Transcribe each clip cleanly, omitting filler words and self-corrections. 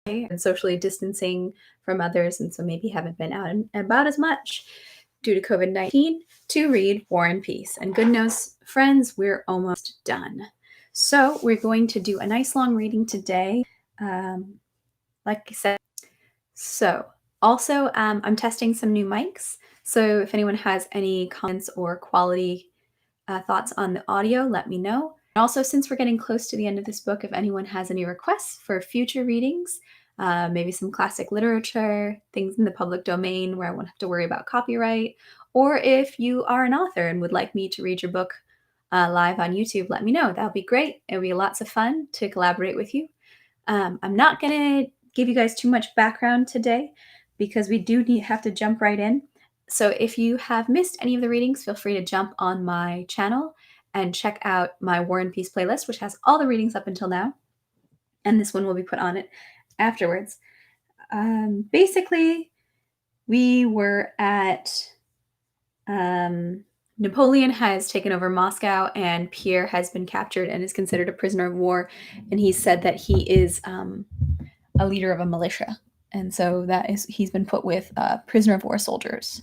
and socially distancing from others, and so maybe haven't been out and about as much due to COVID-19, to read War and Peace. And good news, friends, we're almost done. So we're going to do a nice long reading today. Like I said, so also I'm testing some new mics. So if anyone has any comments or quality thoughts on the audio, let me know. And also, since we're getting close to the end of this book, if anyone has any requests for future readings, maybe some classic literature, things in the public domain where I won't have to worry about copyright, or if you are an author and would like me to read your book live on YouTube, let me know. That would be great. It would be lots of fun to collaborate with you. I'm not going to give you guys too much background today because we do have to jump right in. So if you have missed any of the readings, feel free to jump on my channel and check out my War and Peace playlist, which has all the readings up until now. And this one will be put on it afterwards. Basically, we were at Napoleon has taken over Moscow, and Pierre has been captured and is considered a prisoner of war. And he said that he is a leader of a militia. And so he's been put with prisoner of war soldiers.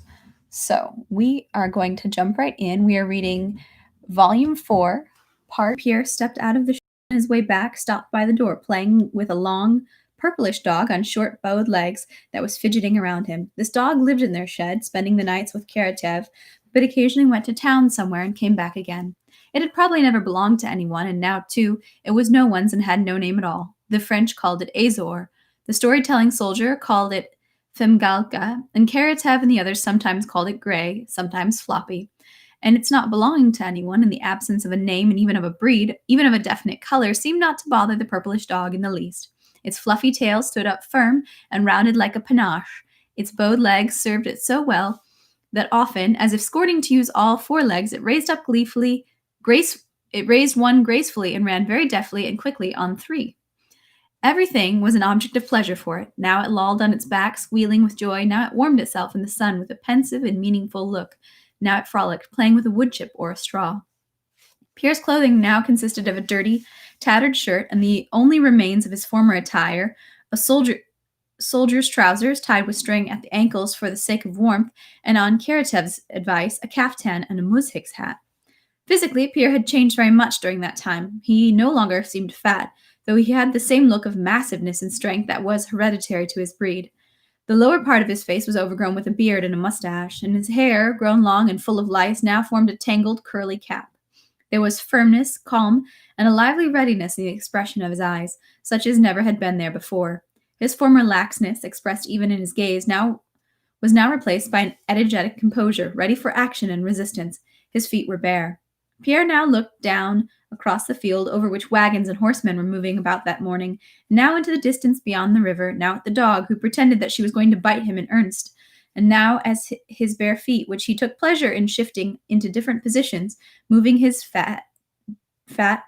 So we are going to jump right in. We are reading Volume 4, part. Pierre stepped out of the shop on his way back, stopped by the door, playing with a long, purplish dog on short, bowed legs that was fidgeting around him. This dog lived in their shed, spending the nights with Karatev, but occasionally went to town somewhere and came back again. It had probably never belonged to anyone, and now, too, it was no one's and had no name at all. The French called it Azor. The storytelling soldier called it Femgalka, and Karatev and the others sometimes called it Gray, sometimes Floppy. And its not belonging to anyone, in the absence of a name and even of a breed, even of a definite color, seemed not to bother the purplish dog in the least. Its fluffy tail stood up firm and rounded like a panache. Its bowed legs served it so well that often, as if scorning to use all four legs, it raised one gracefully and ran very deftly and quickly on three. Everything was an object of pleasure for it. Now it lolled on its back, squealing with joy. Now it warmed itself in the sun with a pensive and meaningful look. Now it frolicked, playing with a wood chip or a straw. Pierre's clothing now consisted of a dirty, tattered shirt and the only remains of his former attire, a soldier's trousers tied with string at the ankles for the sake of warmth, and on Karatev's advice, a kaftan and a muzhik's hat. Physically, Pierre had changed very much during that time. He no longer seemed fat, though he had the same look of massiveness and strength that was hereditary to his breed. The lower part of his face was overgrown with a beard and a mustache, and his hair, grown long and full of lice, now formed a tangled, curly cap. There was firmness, calm, and a lively readiness in the expression of his eyes, such as never had been there before. His former laxness, expressed even in his gaze, was now replaced by an energetic composure, ready for action and resistance. His feet were bare. Pierre now looked down across the field over which wagons and horsemen were moving about that morning, now into the distance beyond the river, now at the dog, who pretended that she was going to bite him in earnest, and now as his bare feet, which he took pleasure in shifting into different positions, moving his fat,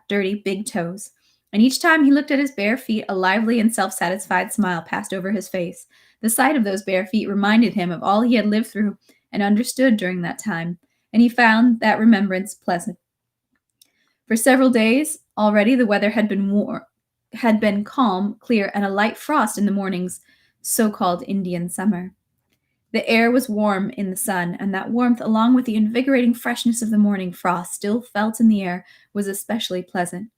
dirty, big toes. And each time he looked at his bare feet, a lively and self-satisfied smile passed over his face. The sight of those bare feet reminded him of all he had lived through and understood during that time, and he found that remembrance pleasant. For several days already the weather had been calm, clear, and a light frost in the morning's so-called Indian summer. The air was warm in the sun, and that warmth, along with the invigorating freshness of the morning frost still felt in the air, was especially pleasant.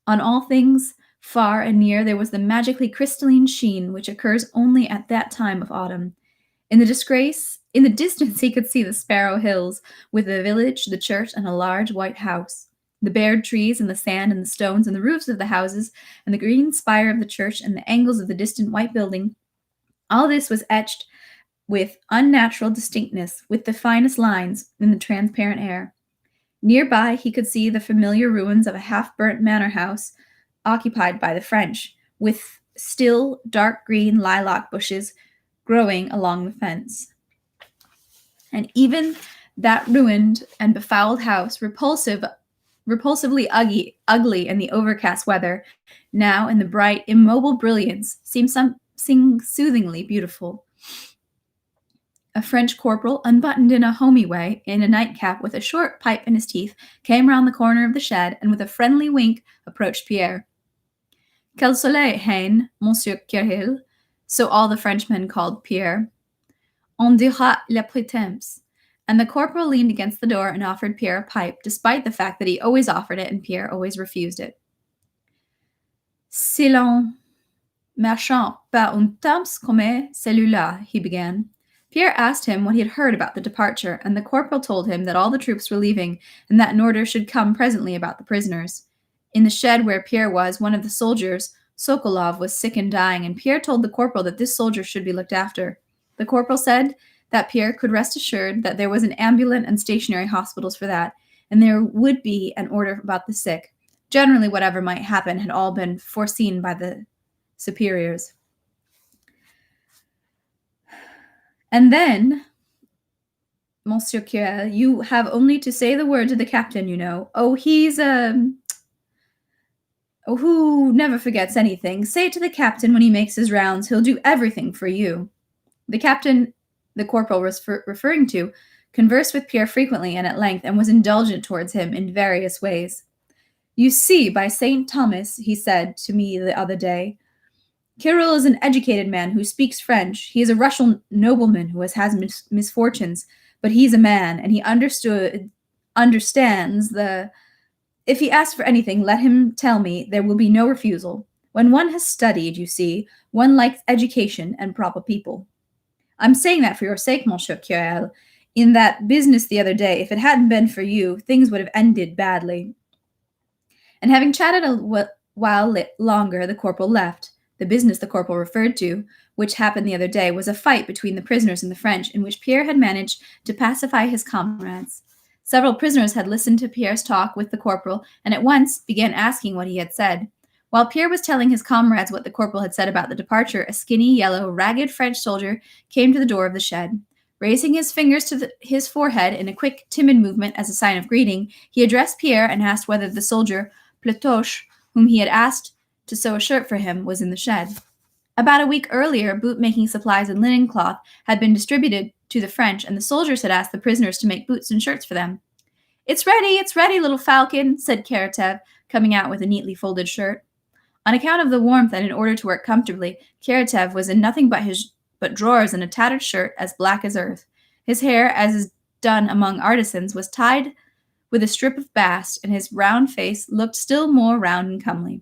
On all things, far and near, there was the magically crystalline sheen which occurs only at that time of autumn. In the distance he could see the Sparrow Hills, with the village, the church, and a large white house. The bared trees and the sand and the stones and the roofs of the houses and the green spire of the church and the angles of the distant white building, all this was etched with unnatural distinctness, with the finest lines in the transparent air. Nearby he could see the familiar ruins of a half-burnt manor house occupied by the French, with still dark green lilac bushes growing along the fence. And even that ruined and befouled house, repulsively ugly in the overcast weather, now in the bright, immobile brilliance, seemed something soothingly beautiful. A French corporal, unbuttoned in a homey way, in a nightcap with a short pipe in his teeth, came round the corner of the shed, and with a friendly wink approached Pierre. "Quel soleil, hein, Monsieur Kiril?" So all the Frenchmen called Pierre. On dira le prétemps. And the corporal leaned against the door and offered Pierre a pipe, despite the fact that he always offered it and Pierre always refused it. Si l'on marchant par un temps comme celui-là, he began. Pierre asked him what he had heard about the departure, and the corporal told him that all the troops were leaving, and that an order should come presently about the prisoners. In the shed where Pierre was, one of the soldiers, Sokolov, was sick and dying, and Pierre told the corporal that this soldier should be looked after. The corporal said that Pierre could rest assured that there was an ambulant and stationary hospitals for that, and there would be an order about the sick. Generally, whatever might happen had all been foreseen by the superiors. And then, Monsieur Curel, you have only to say the word to the captain, you know. Oh, he's who never forgets anything. Say it to the captain when he makes his rounds. He'll do everything for you. The captain the corporal was referring to conversed with Pierre frequently and at length, and was indulgent towards him in various ways. You see, by St. Thomas, he said to me the other day, Kirill is an educated man who speaks French. He is a Russian nobleman who has misfortunes, but he's a man, and he understands the... If he asks for anything, let him tell me. There will be no refusal. When one has studied, you see, one likes education and proper people. I'm saying that for your sake, Monsieur Curel. In that business the other day, if it hadn't been for you, things would have ended badly. And having chatted a while longer, the corporal left. The business the corporal referred to, which happened the other day, was a fight between the prisoners and the French, in which Pierre had managed to pacify his comrades. Several prisoners had listened to Pierre's talk with the corporal, and at once began asking what he had said. While Pierre was telling his comrades what the corporal had said about the departure, a skinny, yellow, ragged French soldier came to the door of the shed. Raising his fingers to his forehead in a quick, timid movement as a sign of greeting, he addressed Pierre and asked whether the soldier, Platoche, whom he had asked to sew a shirt for him, was in the shed. About a week earlier, boot-making supplies and linen cloth had been distributed to the French, and the soldiers had asked the prisoners to make boots and shirts for them. It's ready, little falcon," said Karatev, coming out with a neatly folded shirt. On account of the warmth and in order to work comfortably, Karatev was in nothing but drawers and a tattered shirt as black as earth. His hair, as is done among artisans, was tied with a strip of bast, and his round face looked still more round and comely.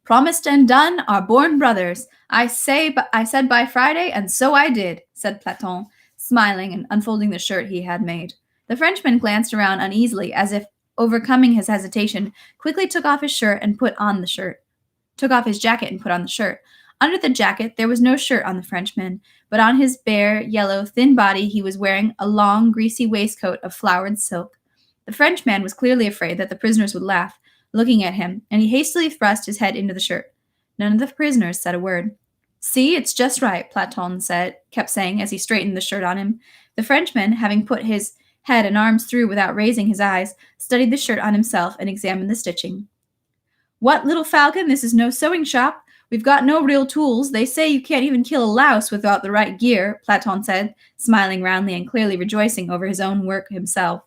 "Promised and done are born brothers. I said by Friday, and so I did," said Platon, smiling and unfolding the shirt he had made. The Frenchman glanced around uneasily, as if overcoming his hesitation, quickly took off his jacket and put on the shirt. Under the jacket there was no shirt on the Frenchman, but on his bare, yellow, thin body he was wearing a long, greasy waistcoat of flowered silk. The Frenchman was clearly afraid that the prisoners would laugh, looking at him, and he hastily thrust his head into the shirt. None of the prisoners said a word. "See, it's just right," Platon kept saying as he straightened the shirt on him. The Frenchman, having put his head and arms through without raising his eyes, studied the shirt on himself and examined the stitching. "What, little falcon, this is no sewing shop. We've got no real tools. They say you can't even kill a louse without the right gear," Platon said, smiling roundly and clearly rejoicing over his own work himself.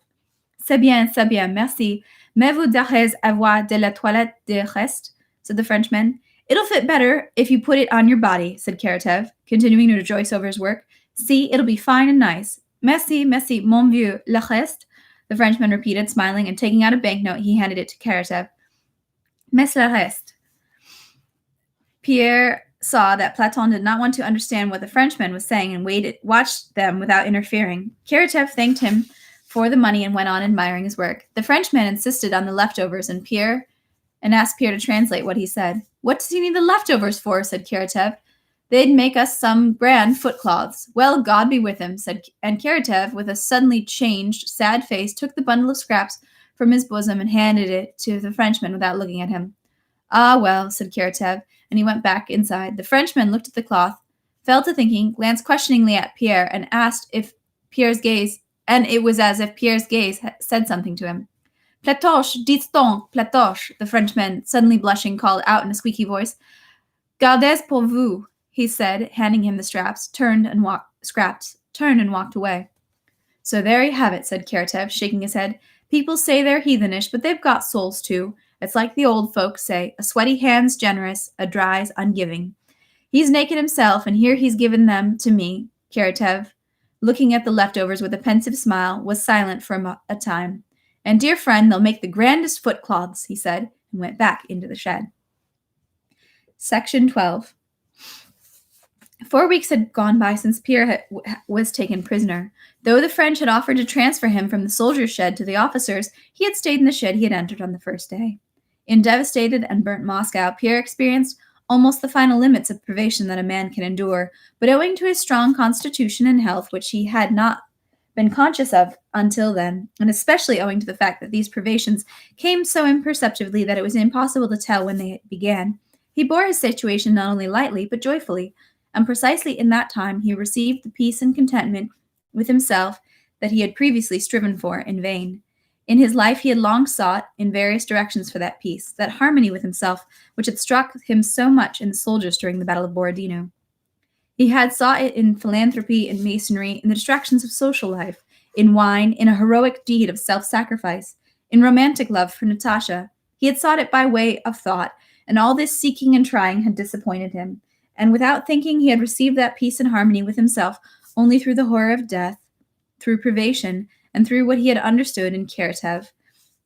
C'est bien, merci. Mais vous devez avoir de la toilette de reste," said the Frenchman. "It'll fit better if you put it on your body," said Karatev, continuing to rejoice over his work. "See, it'll be fine and nice." Merci, mon vieux, le reste," the Frenchman repeated, smiling, and taking out a banknote, he handed it to Karatev. "Mais le reste." Pierre saw that Platon did not want to understand what the Frenchman was saying and watched them without interfering. Karatev thanked him for the money and went on admiring his work. The Frenchman insisted on the leftovers and asked Pierre to translate what he said. "What does he need the leftovers for?" said Karatev. "They'd make us some grand footcloths." "Well, God be with him," and Karatev, with a suddenly changed, sad face, took the bundle of scraps from his bosom and handed it to the Frenchman without looking at him. "Ah, well," said Karatev, and he went back inside. The Frenchman looked at the cloth, fell to thinking, glanced questioningly at Pierre, and it was as if Pierre's gaze said something to him. "Platoche, dites donc, Platoche," the Frenchman, suddenly blushing, called out in a squeaky voice. "Gardez pour vous," he said, handing him the scraps, turned and walked away. "So there you have it," said Karatev, shaking his head. "People say they're heathenish, but they've got souls too. It's like the old folks say, a sweaty hand's generous, a dry's ungiving. He's naked himself, and here he's given them to me. Karatev, looking at the leftovers with a pensive smile, was silent for a time. And dear friend, they'll make the grandest footcloths, he said, and went back into the shed. Section 12. 4 weeks had gone by since Pierre was taken prisoner. Though the French had offered to transfer him from the soldiers' shed to the officers', he had stayed in the shed he had entered on the first day. In devastated and burnt Moscow, Pierre experienced almost the final limits of privation that a man can endure, but owing to his strong constitution and health, which he had not been conscious of until then, and especially owing to the fact that these privations came so imperceptibly that it was impossible to tell when they began, he bore his situation not only lightly, but joyfully, and precisely in that time he received the peace and contentment with himself that he had previously striven for in vain. In his life he had long sought in various directions for that peace, that harmony with himself, which had struck him so much in the soldiers during the Battle of Borodino. He had sought it in philanthropy, in masonry, in the distractions of social life, in wine, in a heroic deed of self-sacrifice, in romantic love for Natasha. He had sought it by way of thought, and all this seeking and trying had disappointed him. And without thinking, he had received that peace and harmony with himself only through the horror of death, through privation, and through what he had understood in Karatev.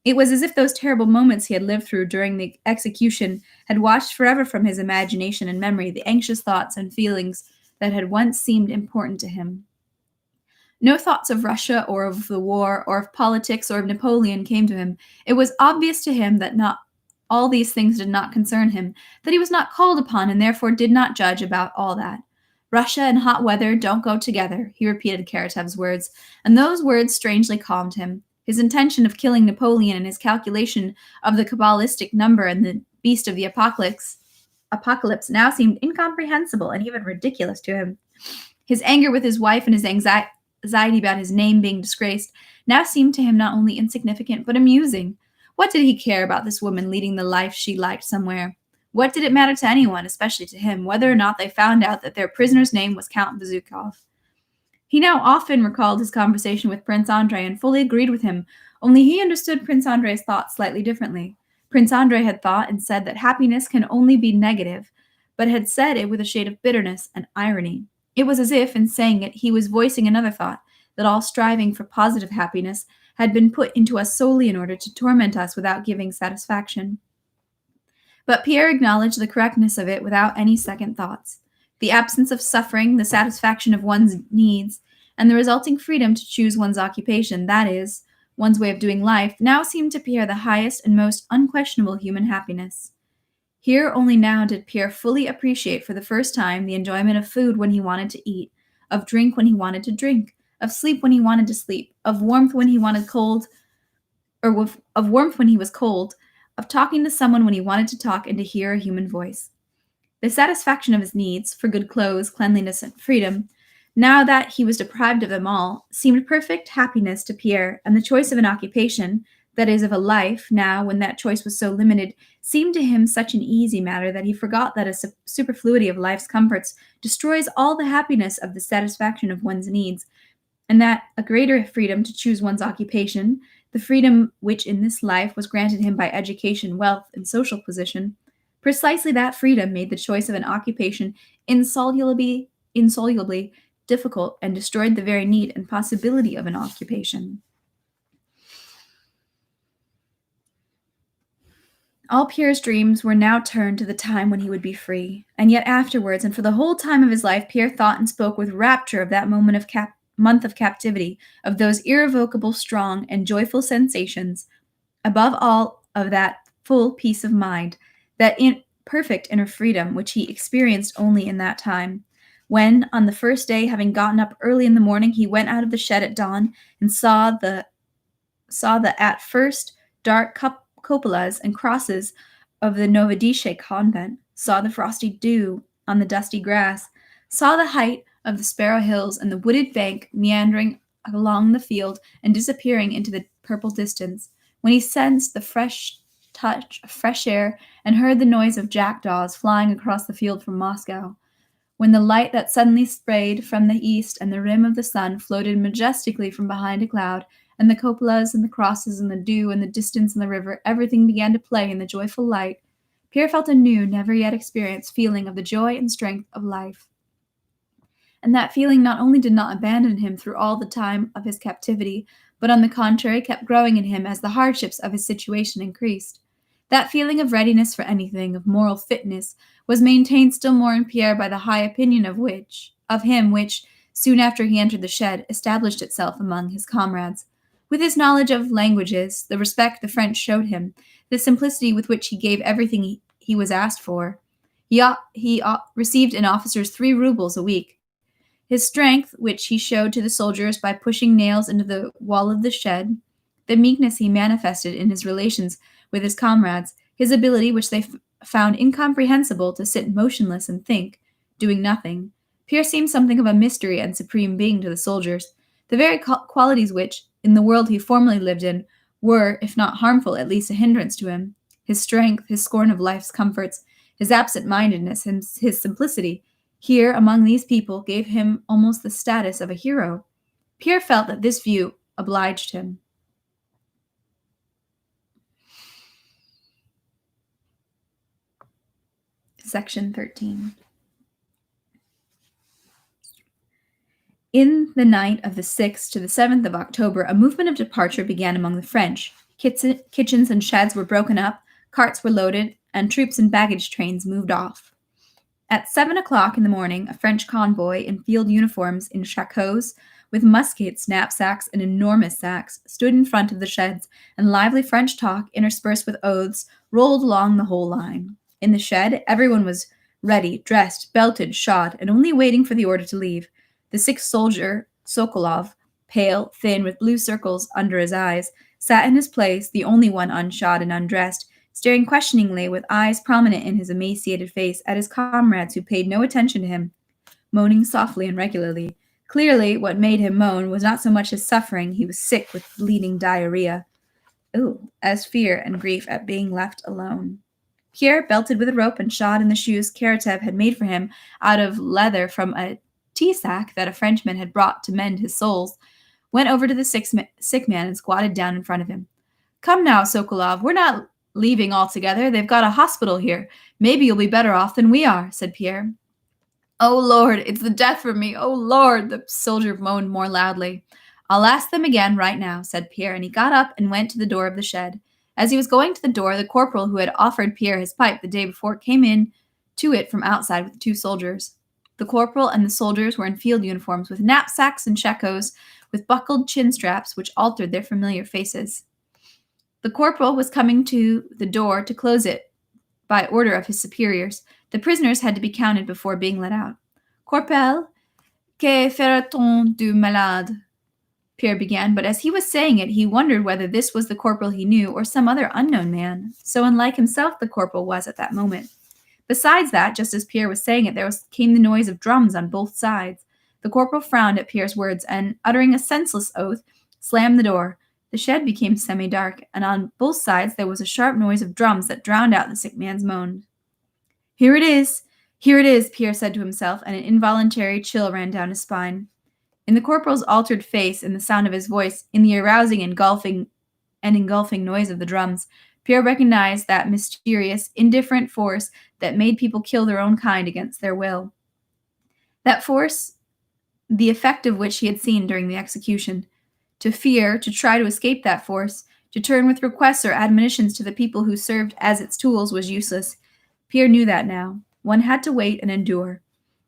It was as if those terrible moments he had lived through during the execution had washed forever from his imagination and memory the anxious thoughts and feelings that had once seemed important to him. No thoughts of Russia or of the war or of politics or of Napoleon came to him. It was obvious to him that not all these things did not concern him, that he was not called upon and therefore did not judge about all that. Russia and hot weather don't go together, he repeated Karatev's words, and those words strangely calmed him. His intention of killing Napoleon and his calculation of the Kabbalistic number and the beast of the apocalypse now seemed incomprehensible and even ridiculous to him. His anger with his wife and his anxiety about his name being disgraced now seemed to him not only insignificant but amusing. What did he care about this woman leading the life she liked somewhere? What did it matter to anyone, especially to him, whether or not they found out that their prisoner's name was Count Bezukov? He now often recalled his conversation with Prince Andrei and fully agreed with him, only he understood Prince Andrei's thoughts slightly differently. Prince Andrei had thought and said that happiness can only be negative, but had said it with a shade of bitterness and irony. It was as if, in saying it, he was voicing another thought, that all striving for positive happiness had been put into us solely in order to torment us without giving satisfaction. But Pierre acknowledged the correctness of it without any second thoughts. The absence of suffering, the satisfaction of one's needs, and the resulting freedom to choose one's occupation, that is, one's way of doing life, now seemed to Pierre the highest and most unquestionable human happiness. Here only now did Pierre fully appreciate for the first time the enjoyment of food when he wanted to eat, of drink when he wanted to drink, of sleep when he wanted to sleep, of warmth when he wanted cold, of warmth when he was cold, of talking to someone when he wanted to talk and to hear a human voice. The satisfaction of his needs for good clothes, cleanliness, and freedom, now that he was deprived of them all, seemed perfect happiness to Pierre, and the choice of an occupation, that is, of a life, now, when that choice was so limited, seemed to him such an easy matter that he forgot that a superfluity of life's comforts destroys all the happiness of the satisfaction of one's needs, and that a greater freedom to choose one's occupation, the freedom which in this life was granted him by education, wealth, and social position, precisely that freedom made the choice of an occupation insolubly difficult and destroyed the very need and possibility of an occupation. All Pierre's dreams were now turned to the time when he would be free, and yet afterwards, and for the whole time of his life, Pierre thought and spoke with rapture of that month of captivity, of those irrevocable, strong, and joyful sensations, above all of that full peace of mind, that perfect inner freedom which he experienced only in that time, when, on the first day, having gotten up early in the morning, he went out of the shed at dawn and saw the at first dark cupolas and crosses of the Novodishe convent, saw the frosty dew on the dusty grass, saw the height of the Sparrow Hills and the wooded bank meandering along the field and disappearing into the purple distance, when he sensed the fresh touch of fresh air and heard the noise of jackdaws flying across the field from Moscow, when the light that suddenly sprayed from the east and the rim of the sun floated majestically from behind a cloud, and the cupolas and the crosses and the dew and the distance and the river, everything began to play in the joyful light, Pierre felt a new, never yet experienced feeling of the joy and strength of life. And that feeling not only did not abandon him through all the time of his captivity, but on the contrary kept growing in him as the hardships of his situation increased. That feeling of readiness for anything, of moral fitness, was maintained still more in Pierre by the high opinion of him which, soon after he entered the shed, established itself among his comrades. With his knowledge of languages, the respect the French showed him, the simplicity with which he gave everything he was asked for, he received in officers 3 rubles a week. His strength, which he showed to the soldiers by pushing nails into the wall of the shed, the meekness he manifested in his relations with his comrades, his ability, which they found incomprehensible, to sit motionless and think, doing nothing. Pierre seemed something of a mystery and supreme being to the soldiers. The very qualities which, in the world he formerly lived in, were, if not harmful, at least a hindrance to him. His strength, his scorn of life's comforts, his absent-mindedness, and his simplicity, here among these people, gave him almost the status of a hero. Pierre felt that this view obliged him. Section 13. In the night of the 6th to the 7th of October, a movement of departure began among the French. Kitchens and sheds were broken up, carts were loaded, and troops and baggage trains moved off. At 7 o'clock in the morning, a French convoy in field uniforms, in shakoes, with muskets, knapsacks, and enormous sacks, stood in front of the sheds, and lively French talk, interspersed with oaths, rolled along the whole line. In the shed, everyone was ready, dressed, belted, shod, and only waiting for the order to leave. The 6th soldier, Sokolov, pale, thin, with blue circles under his eyes, sat in his place, the only one unshod and undressed, staring questioningly, with eyes prominent in his emaciated face, at his comrades who paid no attention to him, moaning softly and regularly. Clearly, what made him moan was not so much his suffering, he was sick with bleeding diarrhea, as fear and grief at being left alone. Pierre, belted with a rope and shod in the shoes Karatev had made for him out of leather from a tea sack that a Frenchman had brought to mend his soles, went over to the sick man and squatted down in front of him. "Come now, Sokolov, we're not leaving altogether. They've got a hospital here. Maybe you'll be better off than we are," said Pierre. "Oh, Lord, it's the death for me. Oh, Lord," the soldier moaned more loudly. "I'll ask them again right now," said Pierre, and he got up and went to the door of the shed. As he was going to the door, the corporal who had offered Pierre his pipe the day before came in to it from outside with 2 soldiers. The corporal and the soldiers were in field uniforms, with knapsacks and shakos, with buckled chin straps, which altered their familiar faces. The corporal was coming to the door to close it by order of his superiors. The prisoners had to be counted before being let out. "Corporal, que fera-t-on du malade?" Pierre began, but as he was saying it, he wondered whether this was the corporal he knew or some other unknown man. So unlike himself the corporal was at that moment. Besides that, just as Pierre was saying it, came the noise of drums on both sides. The corporal frowned at Pierre's words and, uttering a senseless oath, slammed the door. The shed became semi-dark, and on both sides there was a sharp noise of drums that drowned out the sick man's moan. Here it is, Pierre said to himself, and an involuntary chill ran down his spine. In the corporal's altered face, in the sound of his voice, in the arousing, engulfing noise of the drums, Pierre recognized that mysterious, indifferent force that made people kill their own kind against their will. That force, the effect of which he had seen during the execution. To fear, to try to escape that force, to turn with requests or admonitions to the people who served as its tools was useless. Pierre knew that now. One had to wait and endure.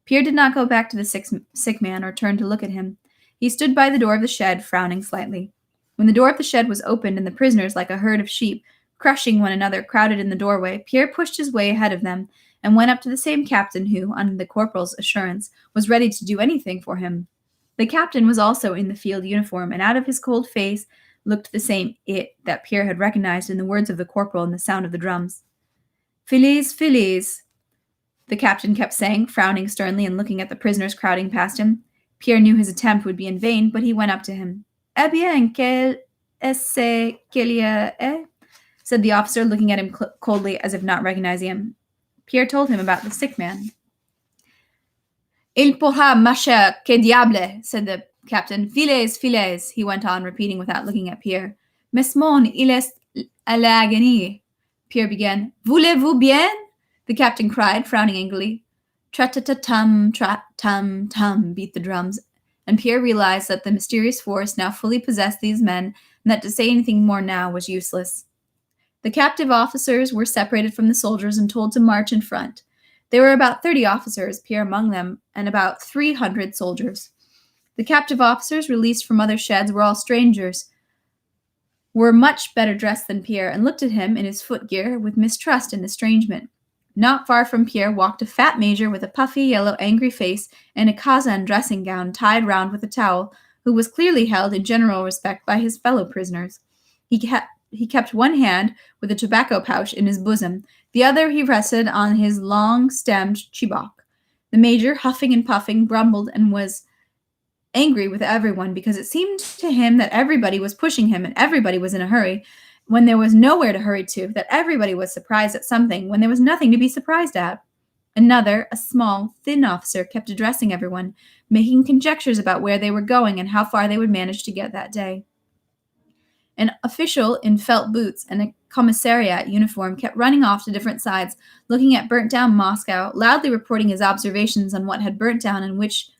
Pierre did not go back to the sick man or turn to look at him. He stood by the door of the shed, frowning slightly. When the door of the shed was opened and the prisoners, like a herd of sheep, crushing one another, crowded in the doorway, Pierre pushed his way ahead of them and went up to the same captain who, under the corporal's assurance, was ready to do anything for him. The captain was also in the field uniform, and out of his cold face looked the same it that Pierre had recognized in the words of the corporal and the sound of the drums. "Filles, filles," the captain kept saying, frowning sternly and looking at the prisoners crowding past him. Pierre knew his attempt would be in vain, but he went up to him. "Eh bien, quel est-ce qu'il y a?" said the officer, looking at him coldly as if not recognizing him. Pierre told him about the sick man. "Il pourra marcher, que diable," said the captain. "Filles, filles," he went on, repeating without looking at Pierre. "Mais mon, il est à l'agonie." Pierre began. Voulez-vous bien? The captain cried, frowning angrily. Tra-ta-ta-tum, tra-tum-tum, beat the drums, and Pierre realized that the mysterious force now fully possessed these men, and that to say anything more now was useless. The captive officers were separated from the soldiers and told to march in front. There were about 30 officers, Pierre among them, and about 300 soldiers. The captive officers, released from other sheds, were all strangers, were much better dressed than Pierre, and looked at him in his footgear with mistrust and estrangement. Not far from Pierre walked a fat major with a puffy, yellow, angry face and a Kazan dressing gown tied round with a towel, who was clearly held in general respect by his fellow prisoners. He kept one hand with a tobacco pouch in his bosom, the other he rested on his long-stemmed chibok. The major, huffing and puffing, grumbled and was angry with everyone because it seemed to him that everybody was pushing him and everybody was in a hurry when there was nowhere to hurry to, that everybody was surprised at something when there was nothing to be surprised at. Another, a small, thin officer, kept addressing everyone, making conjectures about where they were going and how far they would manage to get that day. An official in felt boots and a commissariat uniform kept running off to different sides, looking at burnt-down Moscow, loudly reporting his observations on what had burnt down and which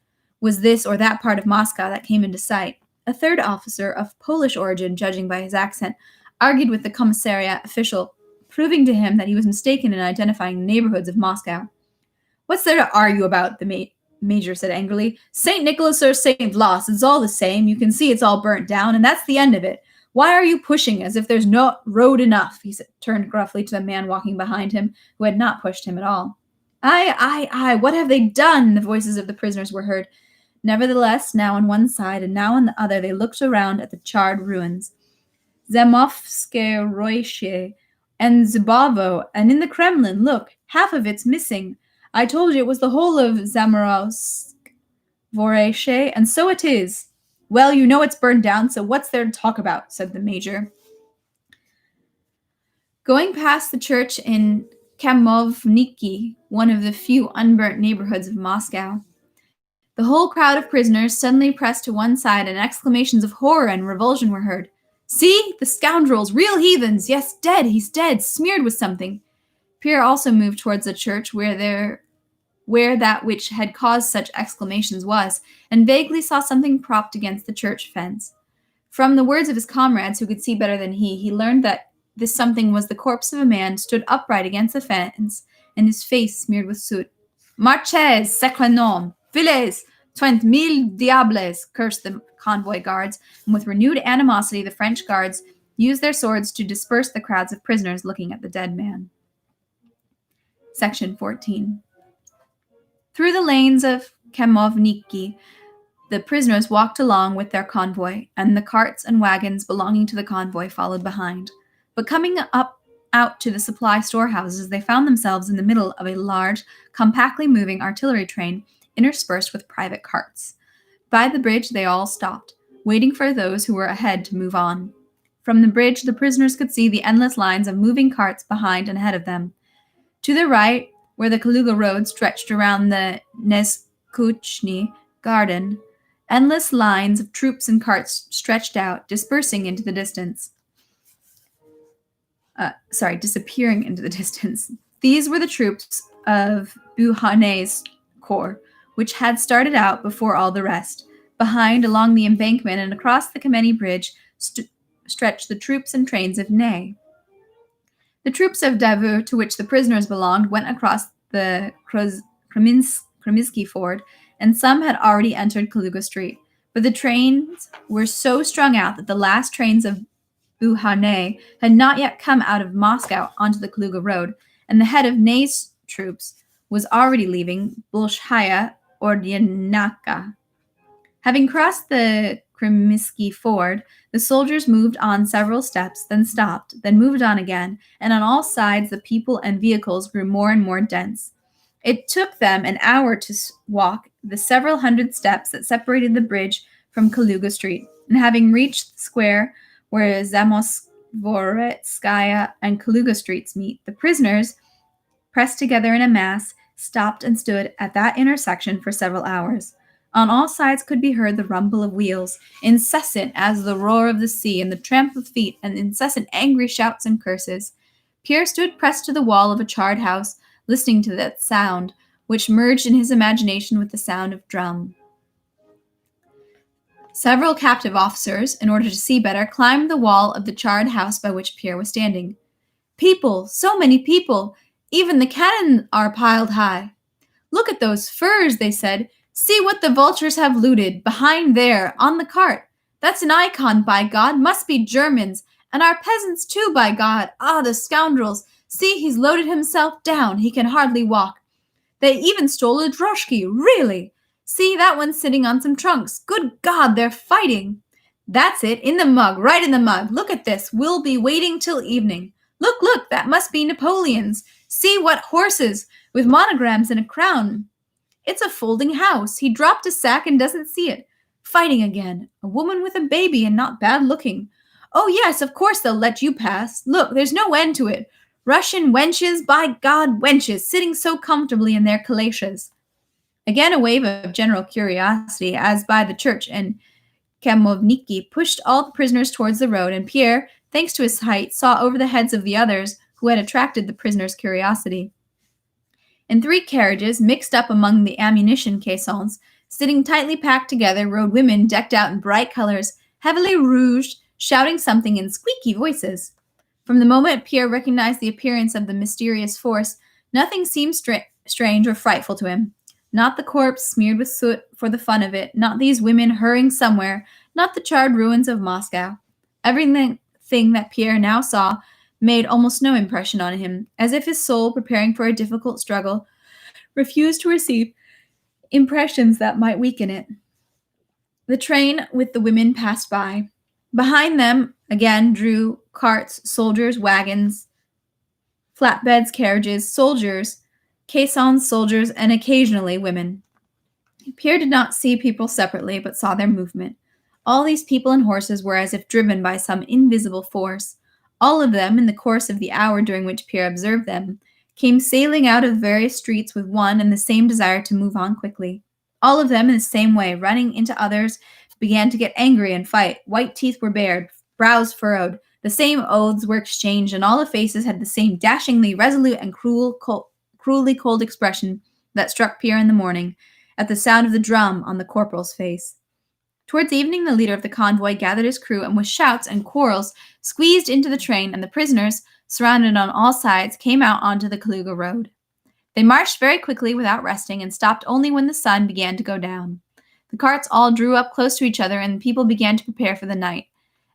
was this or that part of Moscow that came into sight. A third officer, of Polish origin, judging by his accent, argued with the commissariat official, proving to him that he was mistaken in identifying the neighborhoods of Moscow. "What's there to argue about?" the major said angrily. "St. Nicholas or St. Vlas, it's all the same. You can see it's all burnt down, and that's the end of it. Why are you pushing as if there's no road enough?" He turned gruffly to the man walking behind him, who had not pushed him at all. Aye, what have they done?" The voices of the prisoners were heard. Nevertheless, now on one side and now on the other, they looked around at the charred ruins. Zamovske Roishe and Zubavo, and in the Kremlin, look, half of it's missing. I told you it was the whole of Zamorovsk Voreshe, and so it is. Well, you know it's burned down, so what's there to talk about? Said the major. Going past the church in Kamovniki, one of the few unburnt neighborhoods of Moscow, the whole crowd of prisoners suddenly pressed to one side, and exclamations of horror and revulsion were heard. "See, the scoundrels, real heathens! Yes, dead, he's dead, smeared with something." Pierre also moved towards the church where that which had caused such exclamations was, and vaguely saw something propped against the church fence. From the words of his comrades, who could see better than he learned that this something was the corpse of a man stood upright against the fence, and his face smeared with soot. "Marches, sacre nom! Filez! 20,000 diables!" cursed the convoy guards, and with renewed animosity the French guards used their swords to disperse the crowds of prisoners looking at the dead man. Section 14. Through the lanes of Kamovniki, the prisoners walked along with their convoy, and the carts and wagons belonging to the convoy followed behind. But coming out to the supply storehouses, they found themselves in the middle of a large, compactly moving artillery train interspersed with private carts. By the bridge they all stopped, waiting for those who were ahead to move on. From the bridge the prisoners could see the endless lines of moving carts behind and ahead of them. To the right, where the Kaluga road stretched around the Neskuchny garden, endless lines of troops and carts stretched out, disappearing into the distance. These were the troops of Beauharnais' corps, which had started out before all the rest. Behind, along the embankment and across the Kameny Bridge, stretched the troops and trains of Ney. The troops of Davout, to which the prisoners belonged, went across the Kremysky ford, and some had already entered Kaluga Street. But the trains were so strung out that the last trains of Beauharnais had not yet come out of Moscow onto the Kaluga road, and the head of Ney's troops was already leaving Bolshaya Ordyanaka. Having crossed the Kremysky ford, the soldiers moved on several steps, then stopped, then moved on again, and on all sides the people and vehicles grew more and more dense. It took them an hour to walk the several hundred steps that separated the bridge from Kaluga Street, and having reached the square where Zamoskvoretskaya and Kaluga Streets meet, the prisoners, pressed together in a mass, stopped and stood at that intersection for several hours. On all sides could be heard the rumble of wheels, incessant as the roar of the sea, and the tramp of feet, and incessant angry shouts and curses. Pierre stood pressed to the wall of a charred house, listening to that sound, which merged in his imagination with the sound of drum. Several captive officers, in order to see better, climbed the wall of the charred house by which Pierre was standing. People, so many people, even the cannon are piled high. Look at those furs, they said. See what the vultures have looted, behind there, on the cart. That's an icon, by God, must be Germans, and our peasants too, by God. Ah, the scoundrels! See, he's loaded himself down, he can hardly walk. They even stole a droshky, really! See, that one's sitting on some trunks. Good God, they're fighting! That's it, in the mug, right in the mug. Look at this, we'll be waiting till evening. Look, look, that must be Napoleon's. See what horses, with monograms and a crown. It's a folding house. He dropped a sack and doesn't see it. Fighting again. A woman with a baby and not bad looking. Oh, yes, of course they'll let you pass. Look, there's no end to it. Russian wenches, by God, wenches, sitting so comfortably in their calèches. Again a wave of general curiosity, as by the church, and Kamovniki pushed all the prisoners towards the road, and Pierre, thanks to his height, saw over the heads of the others who had attracted the prisoners' curiosity. In 3 carriages, mixed up among the ammunition caissons, sitting tightly packed together, rode women decked out in bright colors, heavily rouged, shouting something in squeaky voices. From the moment Pierre recognized the appearance of the mysterious force, nothing seemed strange or frightful to him. Not the corpse smeared with soot for the fun of it, not these women hurrying somewhere, not the charred ruins of Moscow. Everything that Pierre now saw made almost no impression on him, as if his soul, preparing for a difficult struggle, refused to receive impressions that might weaken it. The train with the women passed by. Behind them again drew carts, soldiers, wagons, flatbeds, carriages, soldiers, caissons, soldiers, and occasionally women. Pierre did not see people separately, but saw their movement. All these people and horses were as if driven by some invisible force. All of them, in the course of the hour during which Pierre observed them, came sailing out of various streets with one and the same desire to move on quickly. All of them, in the same way, running into others, began to get angry and fight. White teeth were bared, brows furrowed. The same oaths were exchanged, and all the faces had the same dashingly resolute and cruelly cold expression that struck Pierre in the morning, at the sound of the drum on the corporal's face. Towards evening, the leader of the convoy gathered his crew, and with shouts and quarrels squeezed into the train, and the prisoners, surrounded on all sides, came out onto the Kaluga road. They marched very quickly without resting, and stopped only when the sun began to go down. The carts all drew up close to each other, and the people began to prepare for the night.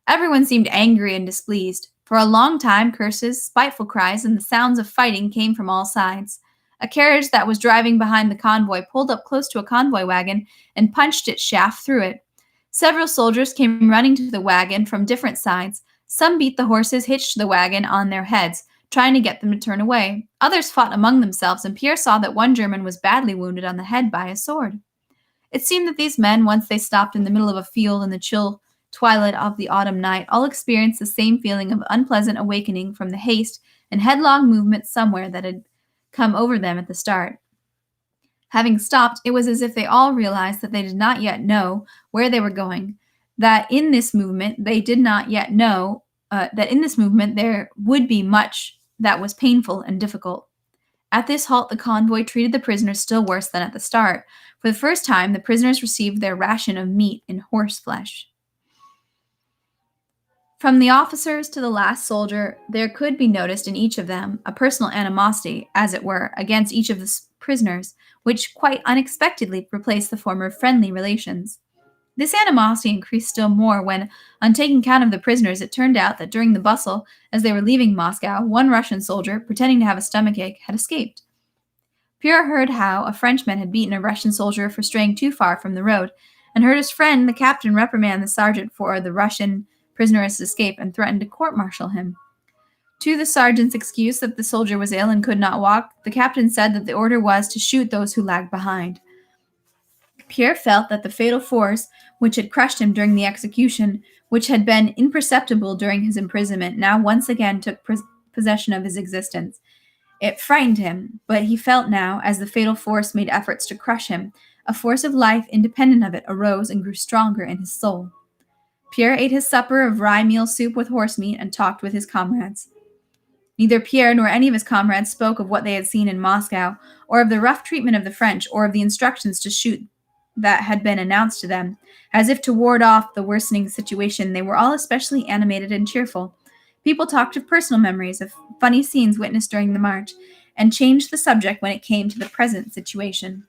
Everyone seemed angry and displeased. For a long time, curses, spiteful cries, and the sounds of fighting came from all sides. A carriage that was driving behind the convoy pulled up close to a convoy wagon and punched its shaft through it. Several soldiers came running to the wagon from different sides. Some beat the horses hitched to the wagon on their heads, trying to get them to turn away. Others fought among themselves, and Pierre saw that one German was badly wounded on the head by a sword. It seemed that these men, once they stopped in the middle of a field in the chill twilight of the autumn night, all experienced the same feeling of unpleasant awakening from the haste and headlong movement somewhere that had come over them at the start. Having stopped, it was as if they all realized that they did not yet know where they were going, that in this movement they did not yet know that in this movement there would be much that was painful and difficult. At this halt, the convoy treated the prisoners still worse than at the start. For the first time, the prisoners received their ration of meat and horse flesh. From the officers to the last soldier, there could be noticed in each of them a personal animosity, as it were, against each of the prisoners, which quite unexpectedly replaced the former friendly relations. This animosity increased still more when, on taking count of the prisoners, it turned out that during the bustle, as they were leaving Moscow, one Russian soldier, pretending to have a stomachache, had escaped. Pierre heard how a Frenchman had beaten a Russian soldier for straying too far from the road, and heard his friend, the captain, reprimand the sergeant for the Russian prisoner's escape and threatened to court-martial him. To the sergeant's excuse that the soldier was ill and could not walk, the captain said that the order was to shoot those who lagged behind. Pierre felt that the fatal force which had crushed him during the execution, which had been imperceptible during his imprisonment, now once again took possession of his existence. It frightened him, but he felt now, as the fatal force made efforts to crush him, a force of life independent of it arose and grew stronger in his soul. Pierre ate his supper of rye meal soup with horse meat and talked with his comrades. Neither Pierre nor any of his comrades spoke of what they had seen in Moscow, or of the rough treatment of the French, or of the instructions to shoot that had been announced to them. As if to ward off the worsening situation, they were all especially animated and cheerful. People talked of personal memories, of funny scenes witnessed during the march, and changed the subject when it came to the present situation.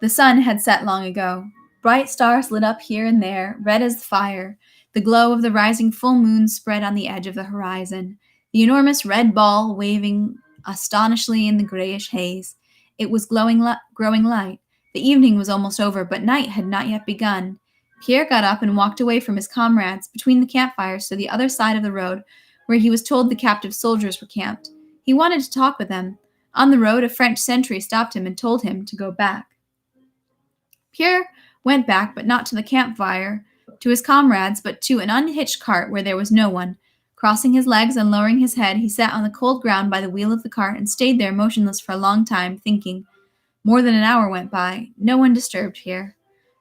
The sun had set long ago. Bright stars lit up here and there, red as fire. The glow of the rising full moon spread on the edge of the horizon, the enormous red ball waving astonishingly in the grayish haze. It was growing light. The evening was almost over, but night had not yet begun. Pierre got up and walked away from his comrades, between the campfires, to the other side of the road, where he was told the captive soldiers were camped. He wanted to talk with them. On the road, a French sentry stopped him and told him to go back. Pierre went back, but not to the campfire, to his comrades, but to an unhitched cart where there was no one. Crossing his legs and lowering his head, he sat on the cold ground by the wheel of the cart and stayed there motionless for a long time, thinking. More than an hour went by. No one disturbed Pierre.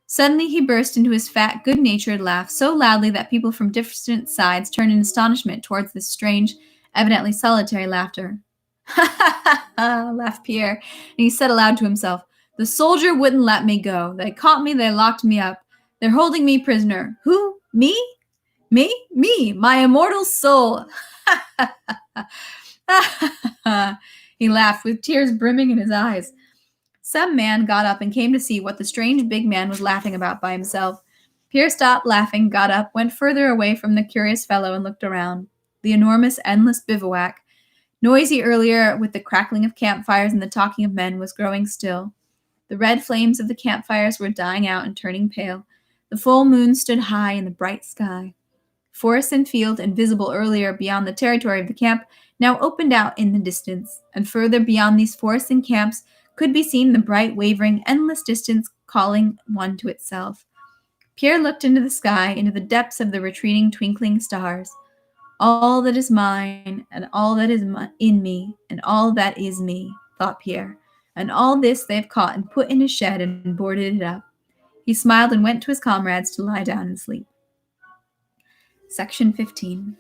Suddenly he burst into his fat, good-natured laugh so loudly that people from distant sides turned in astonishment towards this strange, evidently solitary laughter. "Ha ha ha ha!" laughed Pierre, and he said aloud to himself, "The soldier wouldn't let me go. They caught me, they locked me up. They're holding me prisoner. Who? Me? Me, my immortal soul!" Ha ha ha ha! He laughed, with tears brimming in his eyes. Some man got up and came to see what the strange big man was laughing about by himself. Pierre stopped laughing, got up, went further away from the curious fellow, and looked around. The enormous, endless bivouac, noisy earlier with the crackling of campfires and the talking of men, was growing still. The red flames of the campfires were dying out and turning pale. The full moon stood high in the bright sky. Forest and field, invisible earlier beyond the territory of the camp, now opened out in the distance, and further beyond these forests and camps could be seen the bright, wavering, endless distance calling one to itself. Pierre looked into the sky, into the depths of the retreating, twinkling stars. "All that is mine, and all that is in me, and all that is me," thought Pierre. "And all this they have caught and put in a shed and boarded it up." He smiled and went to his comrades to lie down and sleep. Section 15.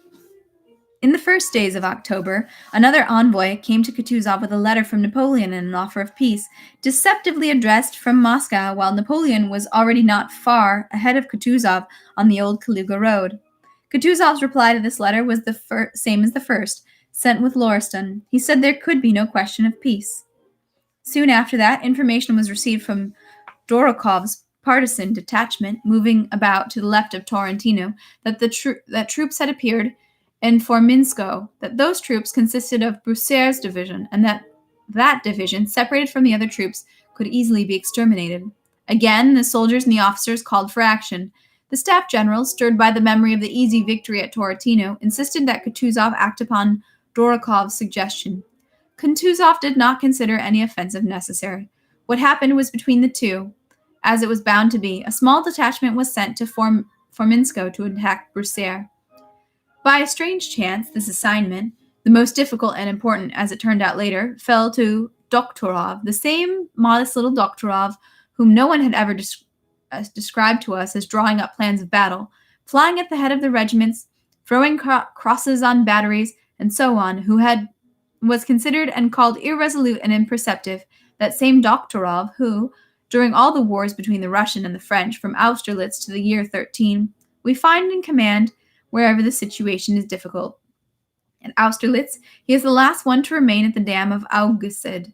In the first days of October, another envoy came to Kutuzov with a letter from Napoleon and an offer of peace, deceptively addressed from Moscow, while Napoleon was already not far ahead of Kutuzov on the old Kaluga road. Kutuzov's reply to this letter was the same as the first, sent with Lauriston. He said there could be no question of peace. Soon after that, information was received from Dorokov's partisan detachment, moving about to the left of Torrentino, that troops had appeared in Forminsko, that those troops consisted of Brousseur's division, and that division, separated from the other troops, could easily be exterminated. Again, the soldiers and the officers called for action. The staff general, stirred by the memory of the easy victory at Torrentino, insisted that Kutuzov act upon Dorokov's suggestion. Kutuzov did not consider any offensive necessary. What happened was between the two, as it was bound to be. A small detachment was sent to Forminsko to attack Broussais. By a strange chance, this assignment, the most difficult and important as it turned out later, fell to Doktorov, the same modest little Doktorov whom no one had ever described to us as drawing up plans of battle, flying at the head of the regiments, throwing crosses on batteries, and so on, who was considered and called irresolute and imperceptive, that same Doktorov who, during all the wars between the Russian and the French, from Austerlitz to the year 13, we find in command wherever the situation is difficult. At Austerlitz, he is the last one to remain at the dam of Augusted,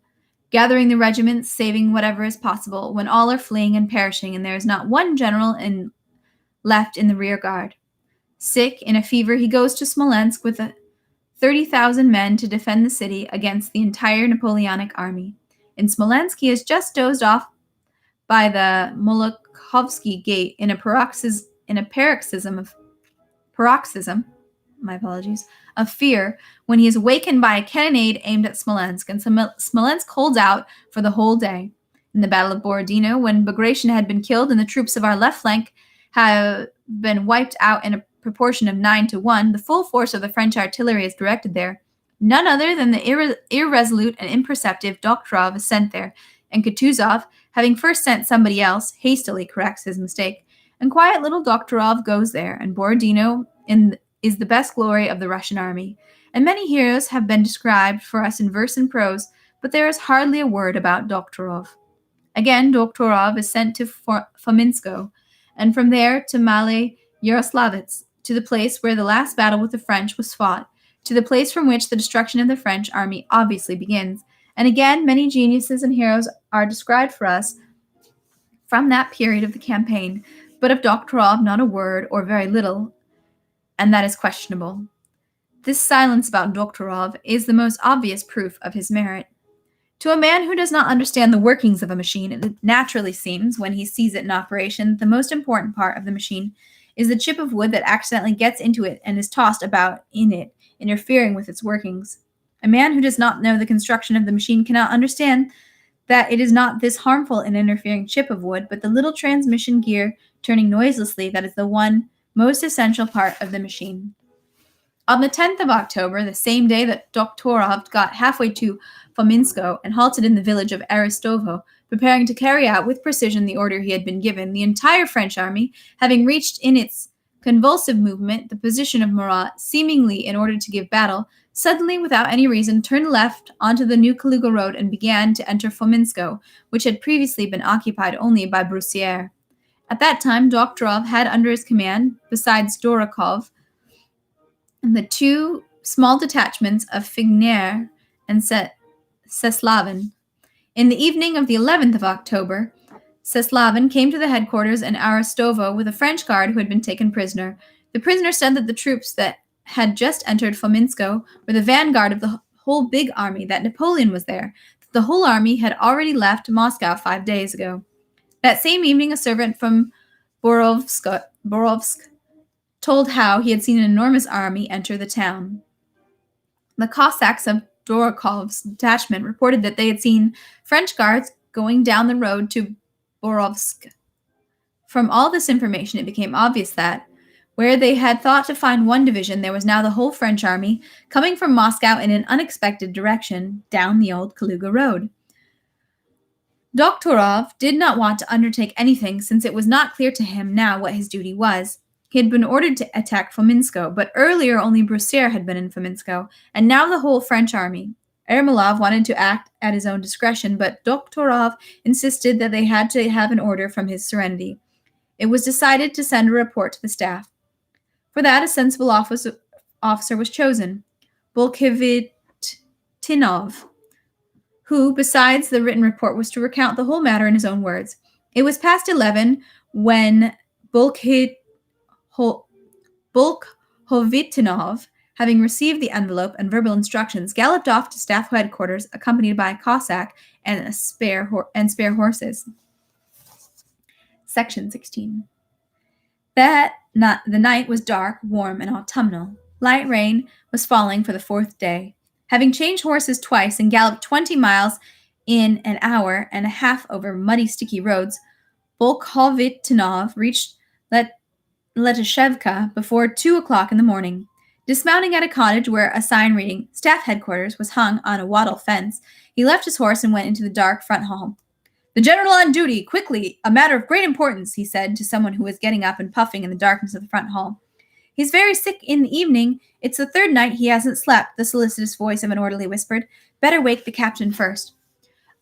gathering the regiments, saving whatever is possible, when all are fleeing and perishing, and there is not one general left in the rear guard. Sick, in a fever, he goes to Smolensk with 30,000 men to defend the city against the entire Napoleonic army. In Smolensk, he has just dozed off by the Molokhovsky Gate in a paroxysm of fear, when he is awakened by a cannonade aimed at Smolensk, and Smolensk holds out for the whole day. In the Battle of Borodino, when Bagration had been killed and the troops of our left flank have been wiped out in a proportion of 9-1, the full force of the French artillery is directed there. None other than the irresolute and imperceptive Doktorov is sent there, and Kutuzov, having first sent somebody else, hastily corrects his mistake. And quiet little Doktorov goes there, and Borodino is the best glory of the Russian army. and many heroes have been described for us in verse and prose, but there is hardly a word about Doktorov. Again, Doktorov is sent to Fominsko, and from there to Male Yaroslavets, to the place where the last battle with the French was fought, to the place from which the destruction of the French army obviously begins. And again, many geniuses and heroes are described for us from that period of the campaign, but of Doktorov not a word or very little, and that is questionable. This silence about Doktorov is the most obvious proof of his merit. To a man who does not understand the workings of a machine, it naturally seems, when he sees it in operation, the most important part of the machine is the chip of wood that accidentally gets into it and is tossed about in it, interfering with its workings. A man who does not know the construction of the machine cannot understand that it is not this harmful and interfering chip of wood, but the little transmission gear turning noiselessly that is the one most essential part of the machine. On the 10th of October, the same day that Doktorov got halfway to Fominsko and halted in the village of Aristovo, preparing to carry out with precision the order he had been given, the entire French army, having reached in its convulsive movement the position of Murat, seemingly in order to give battle, suddenly, without any reason, turned left onto the new Kaluga road and began to enter Fominsko, which had previously been occupied only by Broussier. At that time, Doktorov had under his command, besides Dorakov, the two small detachments of Figner and Seslavin. In the evening of the 11th of October, Seslavin came to the headquarters in Aristovo with a French guard who had been taken prisoner. The prisoner said that the troops that had just entered Fominsko were the vanguard of the whole big army, that Napoleon was there, that the whole army had already left Moscow 5 days ago. That same evening, a servant from Borovsk told how he had seen an enormous army enter the town. The Cossacks of Dorakov's detachment reported that they had seen French guards going down the road to Borovsk. From all this information, it became obvious that, where they had thought to find one division, there was now the whole French army coming from Moscow in an unexpected direction down the old Kaluga road. Doktorov did not want to undertake anything, since it was not clear to him now what his duty was. He had been ordered to attack Fominsko, but earlier only Broussier had been in Fominsko, and now the whole French army. Ermolov wanted to act at his own discretion, but Doktorov insisted that they had to have an order from His Serenity. It was decided to send a report to the staff. For that, a sensible officer was chosen, Bolkevitchinov, who, besides the written report, was to recount the whole matter in his own words. It was past 11 when Bolkhovitchinov, having received the envelope and verbal instructions, galloped off to staff headquarters, accompanied by a Cossack and spare horses. Section 16. The night was dark, warm, and autumnal. Light rain was falling for the 4th day. Having changed horses twice and galloped 20 miles in an hour and a half over muddy, sticky roads, Bolkhovitchinov reached Letashevka before 2 o'clock in the morning. Dismounting at a cottage where a sign reading "Staff Headquarters" was hung on a wattle fence, he left his horse and went into the dark front hall. "The general on duty, quickly, a matter of great importance," he said to someone who was getting up and puffing in the darkness of the front hall. "He's very sick in the evening. It's the 3rd night he hasn't slept," the solicitous voice of an orderly whispered. "Better wake the captain first."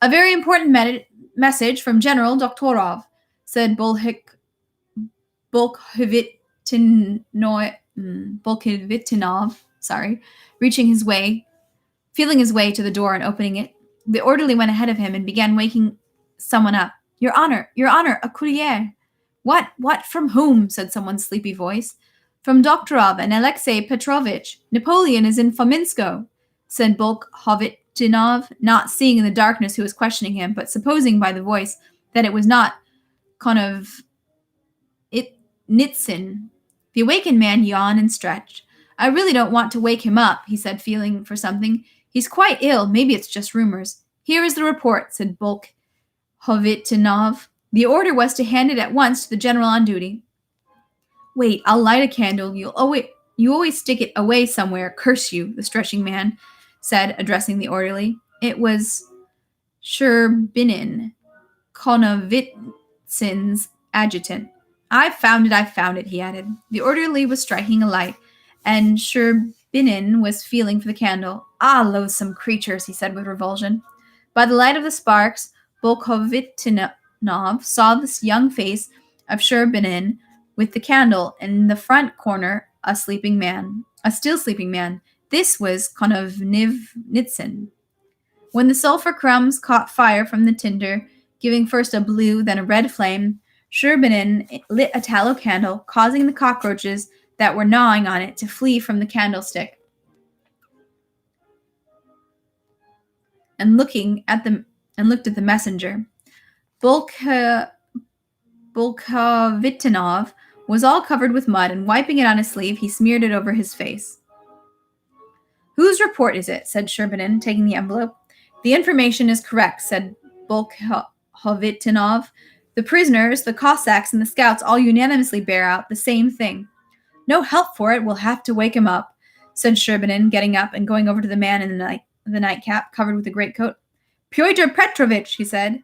"A very important message from General Doktorov," said Bolkhovitchinov, feeling his way to the door and opening it. The orderly went ahead of him and began waking someone up. Your honor, a courier." What, from whom?" said someone's sleepy voice. "From Doktorov and Alexei Petrovitch. Napoleon is in Fominsko," said Bolkhovitchinov, not seeing in the darkness who was questioning him, but supposing by the voice that it was not Nitsin. The awakened man yawned and stretched. "I really don't want to wake him up," he said, feeling for something. "He's quite ill. Maybe it's just rumors." "Here is the report," said Bolkhovitchinov. The order was to hand it at once to the general on duty. "Wait, I'll light a candle. You always stick it away somewhere. Curse you," the stretching man said, addressing the orderly. It was Sherbinin, Konovitsin's adjutant. I've found it, he added. The orderly was striking a light, and Sherbinin Binin was feeling for the candle. Ah, loathsome creatures, he said with revulsion. By the light of the sparks, Bolkovitchinov saw this young face of Sherbinin with the candle, and in the front corner a still sleeping man. This was Konovnitsyn. When the sulfur crumbs caught fire from the tinder, giving first a blue, then a red flame, Sherbinin lit a tallow candle, causing the cockroaches that were gnawing on it to flee from the candlestick. And looked at the messenger. Bolkovitchinov was all covered with mud, and wiping it on his sleeve, he smeared it over his face. Whose report is it? Said Sherbinin, taking the envelope. The information is correct, said Bolkovitchinov. The prisoners, the Cossacks, and the scouts all unanimously bear out the same thing. No help for it, we'll have to wake him up, said Sherbinin, getting up and going over to the man in the nightcap, covered with a greatcoat. Pyotr Petrovitch, he said.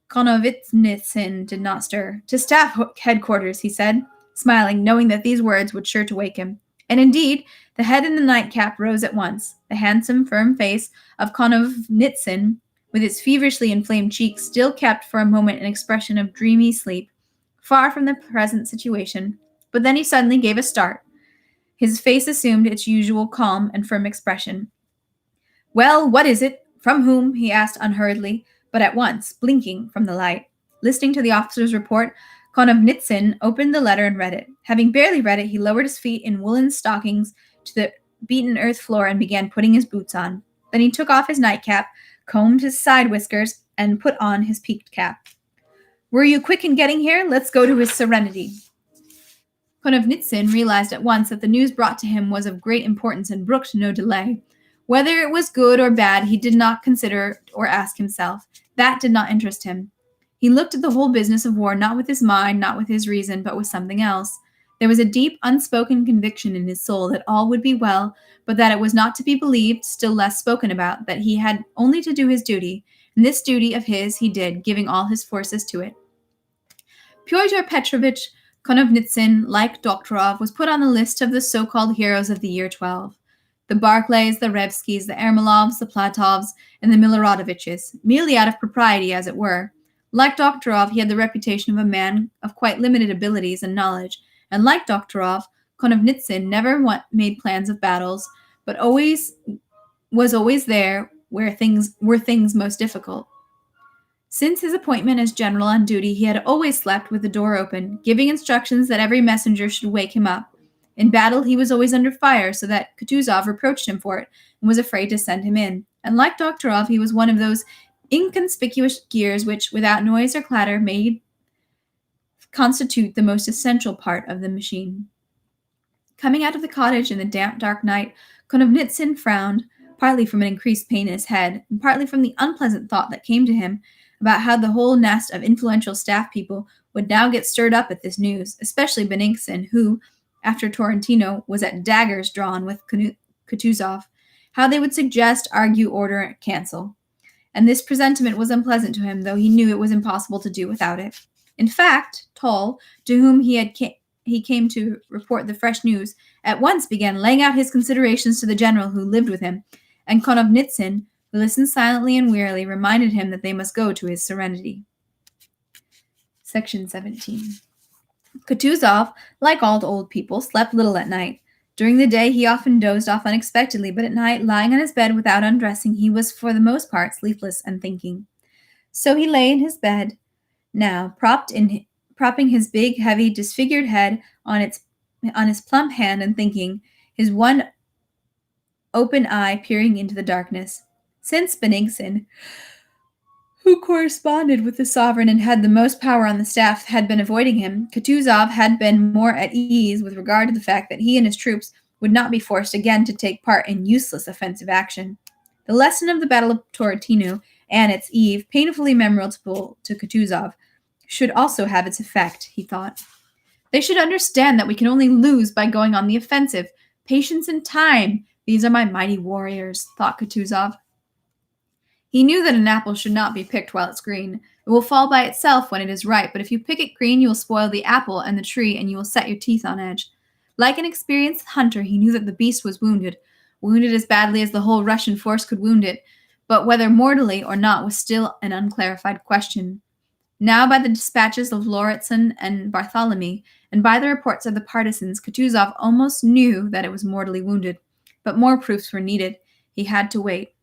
Konovitsyn did not stir. To staff headquarters, he said, smiling, knowing that these words would sure to wake him. And indeed, the head in the nightcap rose at once. The handsome, firm face of Konovnitsyn, with its feverishly inflamed cheeks, still kept for a moment an expression of dreamy sleep, far from the present situation. But then he suddenly gave a start. His face assumed its usual calm and firm expression. Well, what is it? From whom? He asked unhurriedly, but at once, blinking from the light. Listening to the officer's report, Konovnitsyn opened the letter and read it. Having barely read it, he lowered his feet in woolen stockings to the beaten earth floor and began putting his boots on. Then he took off his nightcap, combed his side whiskers, and put on his peaked cap. Were you quick in getting here? Let's go to his serenity. Konovnitsyn realized at once that the news brought to him was of great importance and brooked no delay. Whether it was good or bad, he did not consider or ask himself. That did not interest him. He looked at the whole business of war not with his mind, not with his reason, but with something else. There was a deep, unspoken conviction in his soul that all would be well, but that it was not to be believed, still less spoken about, that he had only to do his duty, and this duty of his he did, giving all his forces to it. Pyotr Petrovitch Konovnitsyn, like Doktorov, was put on the list of the so-called heroes of the year 12. The Barclays, the Revskys, the Ermolovs, the Platovs, and the Miloradoviches, merely out of propriety, as it were. Like Doktorov, he had the reputation of a man of quite limited abilities and knowledge, and like Doktorov, Konovnitsyn never made plans of battles, but was always there where things were most difficult. Since his appointment as general on duty, he had always slept with the door open, giving instructions that every messenger should wake him up. In battle, he was always under fire, so that Kutuzov reproached him for it and was afraid to send him in. And like Doktorov, he was one of those inconspicuous gears which, without noise or clatter, constitute the most essential part of the machine. Coming out of the cottage in the damp, dark night, Konovnitsyn frowned, partly from an increased pain in his head, and partly from the unpleasant thought that came to him about how the whole nest of influential staff people would now get stirred up at this news, especially Bennigsen, who, after Torrentino, was at daggers drawn with Kutuzov, how they would suggest, argue, order, cancel. And this presentiment was unpleasant to him, though he knew it was impossible to do without it. In fact, Toll, to whom he came to report the fresh news, at once began laying out his considerations to the general who lived with him, and Konovnitsyn, who listened silently and wearily, reminded him that they must go to his serenity. Section 17. Kutuzov, like all old people, slept little at night. During the day he often dozed off unexpectedly, but at night, lying on his bed without undressing, he was for the most part sleepless and thinking. So he lay in his bed, now propping his big, heavy, disfigured head on his plump hand and thinking, his one open eye peering into the darkness. Since Bennigsen, who corresponded with the sovereign and had the most power on the staff, had been avoiding him, Kutuzov had been more at ease with regard to the fact that he and his troops would not be forced again to take part in useless offensive action. The lesson of the Battle of Torrentino and its eve, painfully memorable to Kutuzov, should also have its effect, he thought. They should understand that we can only lose by going on the offensive. Patience and time, these are my mighty warriors, thought Kutuzov. He knew that an apple should not be picked while it's green. It will fall by itself when it is ripe, but if you pick it green, you will spoil the apple and the tree, and you will set your teeth on edge. Like an experienced hunter, he knew that the beast was wounded as badly as the whole Russian force could wound it, but whether mortally or not was still an unclarified question. Now, by the dispatches of Lauritsen and Bartholomew, and by the reports of the partisans, Kutuzov almost knew that it was mortally wounded. But more proofs were needed. He had to wait.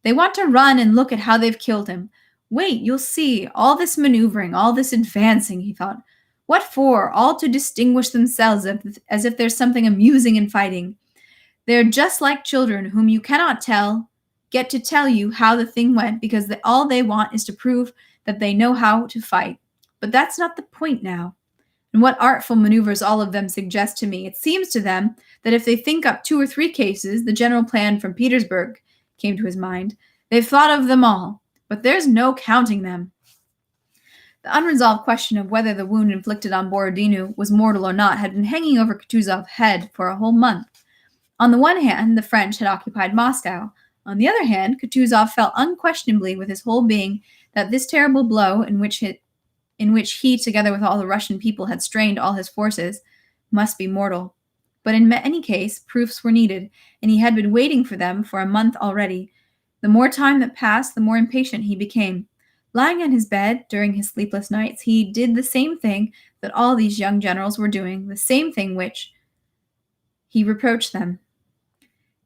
They want to run and look at how they've killed him. Wait, you'll see. All this maneuvering, all this advancing, he thought. What for? All to distinguish themselves as if there's something amusing in fighting. They're just like children whom you cannot get to tell you how the thing went because all they want is to prove that they know how to fight. But that's not the point now. And what artful maneuvers all of them suggest to me. It seems to them that if they think up 2 or 3 cases, the general plan from Petersburg came to his mind. They've thought of them all, but there's no counting them. The unresolved question of whether the wound inflicted on Borodino was mortal or not had been hanging over Kutuzov's head for a whole month. On the one hand, the French had occupied Moscow. On the other hand, Kutuzov felt unquestionably with his whole being that this terrible blow in which he, together with all the Russian people, had strained all his forces, must be mortal. But in any case, proofs were needed, and he had been waiting for them for a month already. The more time that passed, the more impatient he became. Lying on his bed during his sleepless nights, he did the same thing that all these young generals were doing, the same thing which he reproached them.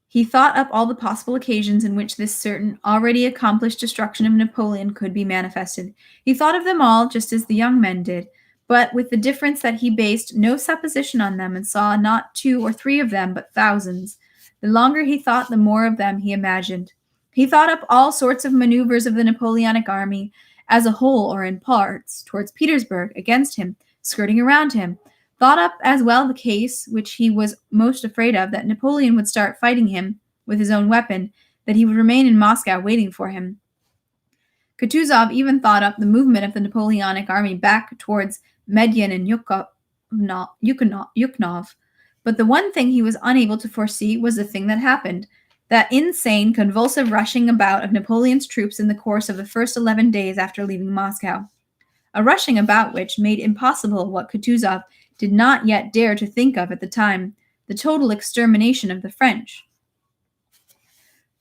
He thought up all the possible occasions in which this certain, already accomplished destruction of Napoleon could be manifested. He thought of them all just as the young men did, but with the difference that he based no supposition on them and saw not 2 or 3 of them, but thousands. The longer he thought, the more of them he imagined. He thought up all sorts of maneuvers of the Napoleonic army as a whole or in parts, towards Petersburg, against him, skirting around him. Thought up as well the case which he was most afraid of, that Napoleon would start fighting him with his own weapon, that he would remain in Moscow waiting for him. Kutuzov even thought up the movement of the Napoleonic army back towards Medyen and Yukhnov. But the one thing he was unable to foresee was the thing that happened, that insane, convulsive rushing about of Napoleon's troops in the course of the first 11 days after leaving Moscow. A rushing about which made impossible what Kutuzov did not yet dare to think of at the time, the total extermination of the French.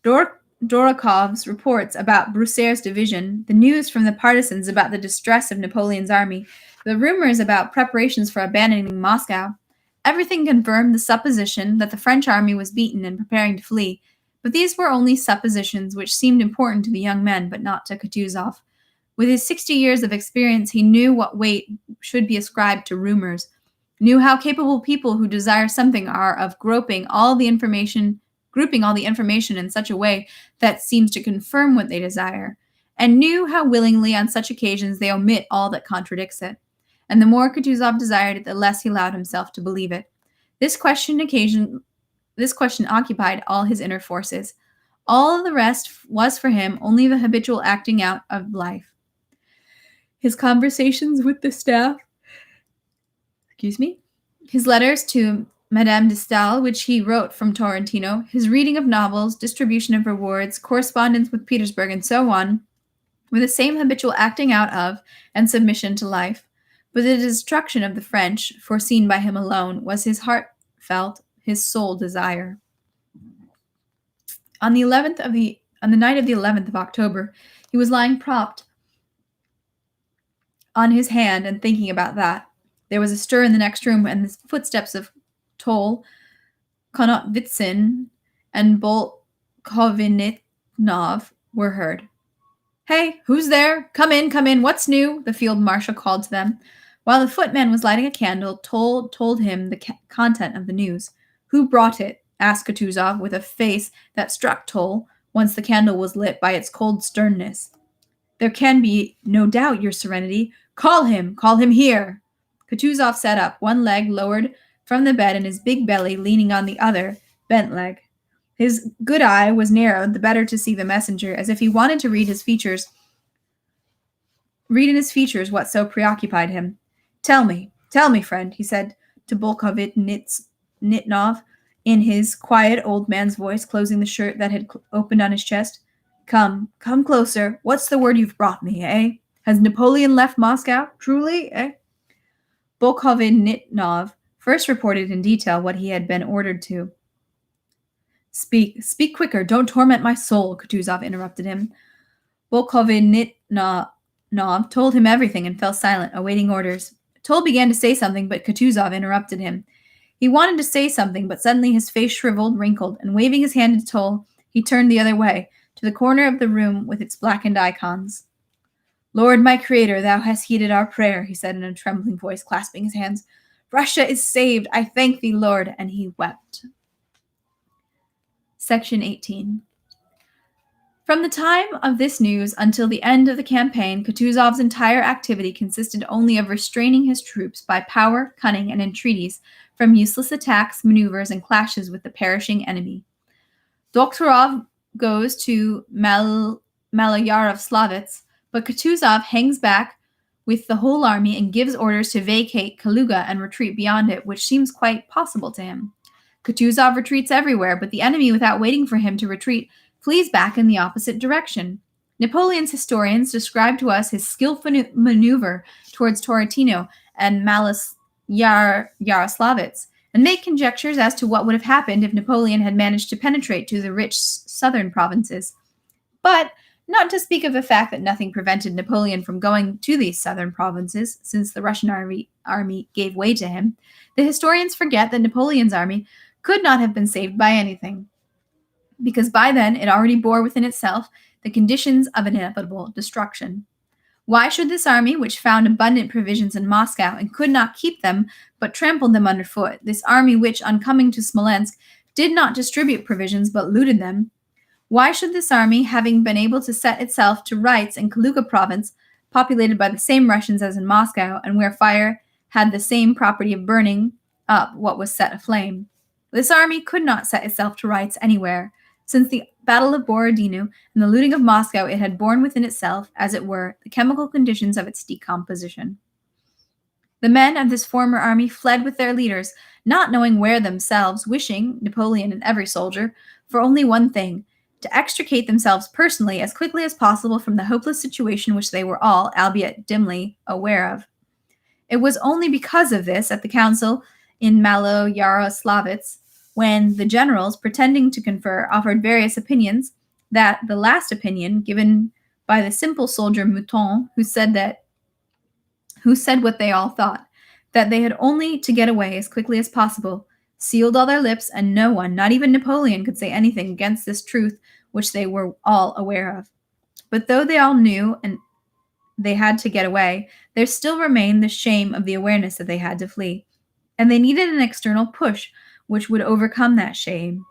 Dorokov's reports about Broussair's division, the news from the partisans about the distress of Napoleon's army, the rumors about preparations for abandoning Moscow, everything confirmed the supposition that the French army was beaten and preparing to flee, but these were only suppositions which seemed important to the young men, but not to Kutuzov. With his 60 years of experience, he knew what weight should be ascribed to rumors, knew how capable people who desire something are of grouping all the information in such a way that seems to confirm what they desire, and knew how willingly on such occasions they omit all that contradicts it. And the more Kutuzov desired it, the less he allowed himself to believe it. This question occupied all his inner forces. All of the rest was for him only the habitual acting out of life. His conversations with the staff, his letters to Madame de Staël, which he wrote from Torrentino, his reading of novels, distribution of rewards, correspondence with Petersburg, and so on, were the same habitual acting out of and submission to life. But the destruction of the French, foreseen by him alone, was his heartfelt, his sole desire. On the night of the 11th of October, he was lying propped on his hand and thinking about that. There was a stir in the next room, and the footsteps of Toll, Konotvitsin, and Bolkovitnov were heard. "Hey, who's there? Come in, what's new?" the field marshal called to them. While the footman was lighting a candle, Toll told him the content of the news. "Who brought it?" asked Kutuzov, with a face that struck Toll, once the candle was lit, by its cold sternness. "There can be no doubt, your serenity. Call him here." Kutuzov sat up, one leg lowered from the bed and his big belly leaning on the other, bent leg. His good eye was narrowed, the better to see the messenger, as if he wanted to read in his features what so preoccupied him. Tell me, friend," he said to Bolkovitnov in his quiet old man's voice, closing the shirt that had opened on his chest. Come closer. What's the word you've brought me, eh? Has Napoleon left Moscow? Truly, eh?" Bolkovitnov first reported in detail what he had been ordered to. Speak quicker, don't torment my soul, Kutuzov interrupted him. Volkovinitnov told him everything and fell silent, awaiting orders. Tol began to say something, but Kutuzov interrupted him. He wanted to say something, but suddenly his face shriveled, wrinkled, and waving his hand to Tol, he turned the other way, to the corner of the room with its blackened icons. Lord, my Creator, thou hast heeded our prayer, he said in a trembling voice, clasping his hands. Russia is saved. I thank thee, Lord. And he wept. Section 18. From the time of this news until the end of the campaign, Kutuzov's entire activity consisted only of restraining his troops by power, cunning, and entreaties from useless attacks, maneuvers, and clashes with the perishing enemy. Doktorov goes to Maloyarovslavets, but Kutuzov hangs back with the whole army and gives orders to vacate Kaluga and retreat beyond it, which seems quite possible to him. Kutuzov retreats everywhere, but the enemy, without waiting for him to retreat, flees back in the opposite direction. Napoleon's historians describe to us his skillful maneuver towards Torretino and Yaroslavets, and make conjectures as to what would have happened if Napoleon had managed to penetrate to the rich southern provinces. But, not to speak of the fact that nothing prevented Napoleon from going to these southern provinces, since the Russian army gave way to him, the historians forget that Napoleon's army could not have been saved by anything, because by then it already bore within itself the conditions of inevitable destruction. Why should this army, which found abundant provisions in Moscow and could not keep them, but trampled them underfoot, this army which, on coming to Smolensk, did not distribute provisions but looted them, why should this army, having been able to set itself to rights in Kaluga province, populated by the same Russians as in Moscow, and where fire had the same property of burning up what was set aflame, this army could not set itself to rights anywhere. Since the Battle of Borodino and the looting of Moscow, it had borne within itself, as it were, the chemical conditions of its decomposition. The men of this former army fled with their leaders, not knowing where themselves, wishing, Napoleon and every soldier, for only one thing, to extricate themselves personally as quickly as possible from the hopeless situation which they were all, albeit dimly, aware of. It was only because of this, at the council in Maloyaroslavets, when the generals, pretending to confer, offered various opinions, that the last opinion, given by the simple soldier Mouton, who said what they all thought, that they had only to get away as quickly as possible, sealed all their lips, and no one, not even Napoleon, could say anything against this truth which they were all aware of. But though they all knew and they had to get away, there still remained the shame of the awareness that they had to flee, and they needed an external push which would overcome that shame.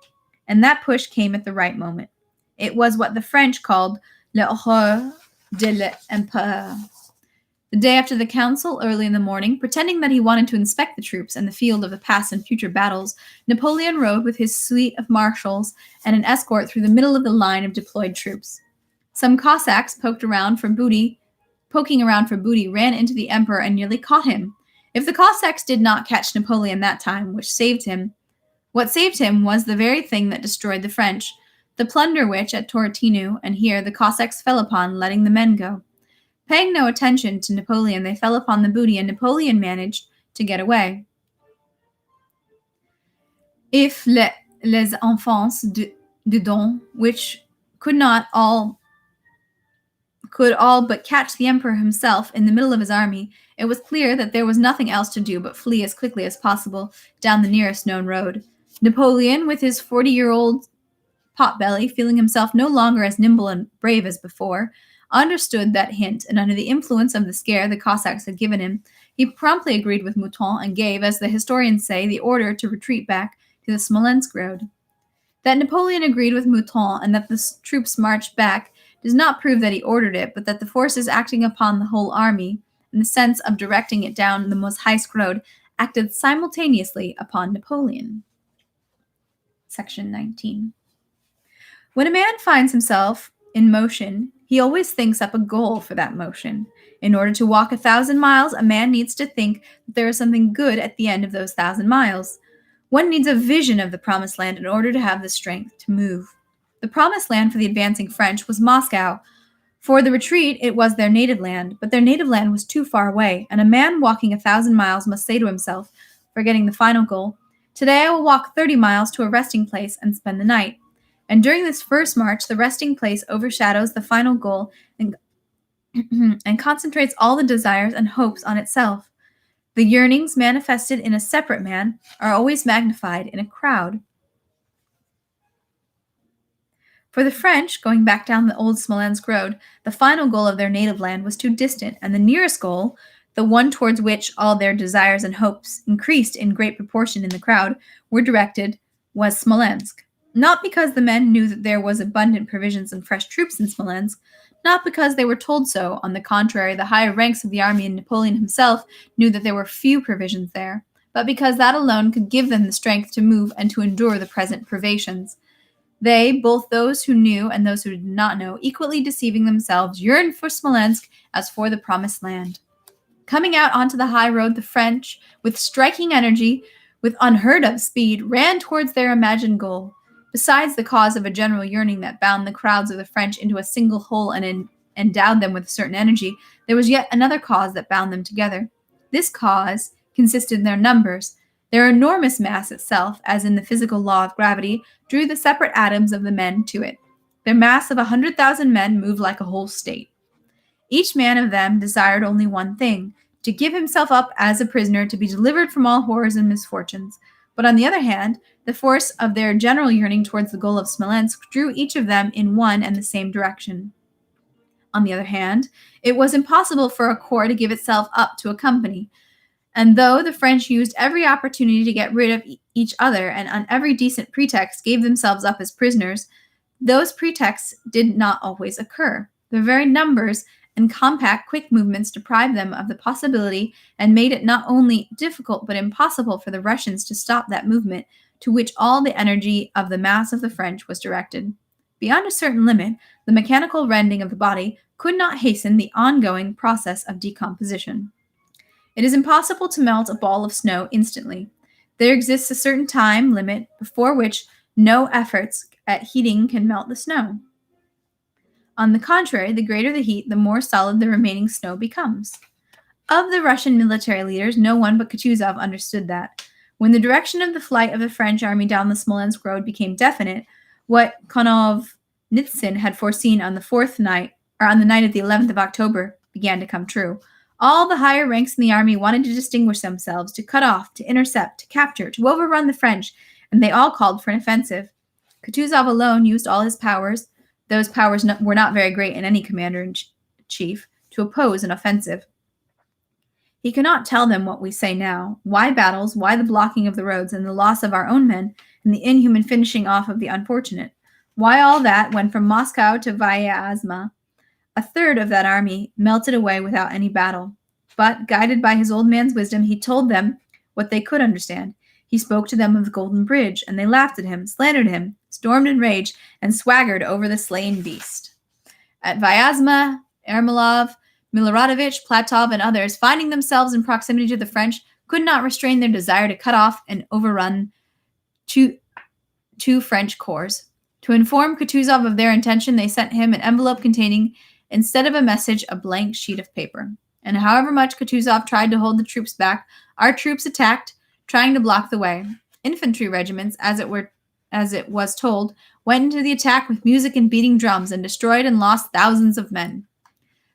And that push came at the right moment. It was what the French called l'horreur de l'empereur. The day after the council, early in the morning, pretending that he wanted to inspect the troops and the field of the past and future battles, Napoleon rode with his suite of marshals and an escort through the middle of the line of deployed troops. Some Cossacks poking around for booty, ran into the emperor and nearly caught him. If the Cossacks did not catch Napoleon that time, what saved him was the very thing that destroyed the French, the plunder which, at Torretino and here, the Cossacks fell upon, letting the men go. Paying no attention to Napoleon, they fell upon the booty, and Napoleon managed to get away. If les enfants dedans, which could all but catch the emperor himself in the middle of his army, it was clear that there was nothing else to do but flee as quickly as possible down the nearest known road. Napoleon, with his 40-year-old potbelly, feeling himself no longer as nimble and brave as before, understood that hint, and under the influence of the scare the Cossacks had given him, he promptly agreed with Mouton and gave, as the historians say, the order to retreat back to the Smolensk road. That Napoleon agreed with Mouton and that the troops marched back does not prove that he ordered it, but that the forces acting upon the whole army, in the sense of directing it down the Mozhaisk road, acted simultaneously upon Napoleon. Section 19. When a man finds himself in motion, he always thinks up a goal for that motion. In order to walk 1,000 miles, a man needs to think that there is something good at the end of those 1,000 miles. One needs a vision of the promised land in order to have the strength to move. The promised land for the advancing French was Moscow. For the retreat, it was their native land, but their native land was too far away, and a man walking 1,000 miles must say to himself, forgetting the final goal. Today I will walk 30 miles to a resting place and spend the night. And during this first march, the resting place overshadows the final goal and, and concentrates all the desires and hopes on itself. The yearnings manifested in a separate man are always magnified in a crowd. For the French, going back down the old Smolensk road, the final goal of their native land was too distant, and the nearest goal, the one towards which all their desires and hopes increased in great proportion in the crowd, were directed, was Smolensk. Not because the men knew that there was abundant provisions and fresh troops in Smolensk, not because they were told so. On the contrary, the higher ranks of the army and Napoleon himself knew that there were few provisions there, but because that alone could give them the strength to move and to endure the present privations. They, both those who knew and those who did not know, equally deceiving themselves, yearned for Smolensk as for the promised land. Coming out onto the high road, the French, with striking energy, with unheard-of speed, ran towards their imagined goal. Besides the cause of a general yearning that bound the crowds of the French into a single whole and endowed them with a certain energy, there was yet another cause that bound them together. This cause consisted in their numbers. Their enormous mass itself, as in the physical law of gravity, drew the separate atoms of the men to it. Their mass of 100,000 men moved like a whole state. Each man of them desired only one thing, to give himself up as a prisoner to be delivered from all horrors and misfortunes. But on the other hand, the force of their general yearning towards the goal of Smolensk drew each of them in one and the same direction. On the other hand, it was impossible for a corps to give itself up to a company, and though the French used every opportunity to get rid of each other and on every decent pretext gave themselves up as prisoners, those pretexts did not always occur. Their very numbers and compact, quick movements deprived them of the possibility and made it not only difficult but impossible for the Russians to stop that movement to which all the energy of the mass of the French was directed. Beyond a certain limit, the mechanical rending of the body could not hasten the ongoing process of decomposition. It is impossible to melt a ball of snow instantly. There exists a certain time limit before which no efforts at heating can melt the snow. On the contrary, the greater the heat, the more solid the remaining snow becomes. Of the Russian military leaders, no one but Kutuzov understood that. When the direction of the flight of the French army down the Smolensk road became definite, what Konovnitsin had foreseen on the night of the 11th of October began to come true. All the higher ranks in the army wanted to distinguish themselves, to cut off, to intercept, to capture, to overrun the French, and they all called for an offensive. Kutuzov alone used all his powers, those powers were not very great in any commander-in-chief, to oppose an offensive. He cannot tell them what we say now, why battles, why the blocking of the roads and the loss of our own men, and the inhuman finishing off of the unfortunate. Why all that, when from Moscow to Vyazma, a third of that army melted away without any battle. But, guided by his old man's wisdom, he told them what they could understand. He spoke to them of the Golden Bridge, and they laughed at him, slandered him, stormed in rage, and swaggered over the slain beast. At Vyazma, Ermolov, Miloradovich, Platov, and others, finding themselves in proximity to the French, could not restrain their desire to cut off and overrun two French corps. To inform Kutuzov of their intention, they sent him an envelope containing, instead of a message, a blank sheet of paper. And however much Kutuzov tried to hold the troops back, our troops attacked, trying to block the way. Infantry regiments, as it was told, went into the attack with music and beating drums and destroyed and lost thousands of men.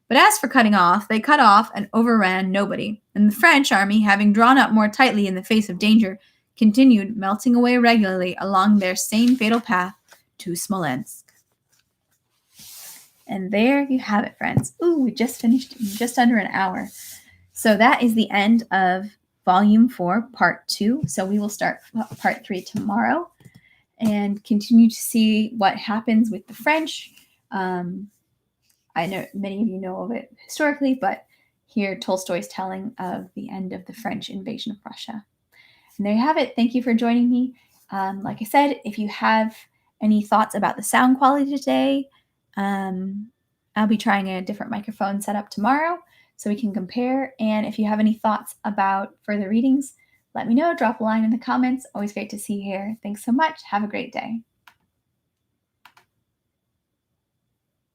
But as for cutting off, they cut off and overran nobody, and the French army, having drawn up more tightly in the face of danger, continued melting away regularly along their same fatal path to Smolensk. And there you have it, friends. Ooh, we just finished in just under an hour. So that is the end of Volume 4, Part 2. So we will start Part 3 tomorrow and continue to see what happens with the French. I know many of you know of it historically, but here Tolstoy's telling of the end of the French invasion of Russia. And there you have it. Thank you for joining me. Like I said, if you have any thoughts about the sound quality today, I'll be trying a different microphone setup tomorrow so we can compare. And if you have any thoughts about further readings, let me know. Drop a line in the comments. Always great to see you here. Thanks so much. Have a great day.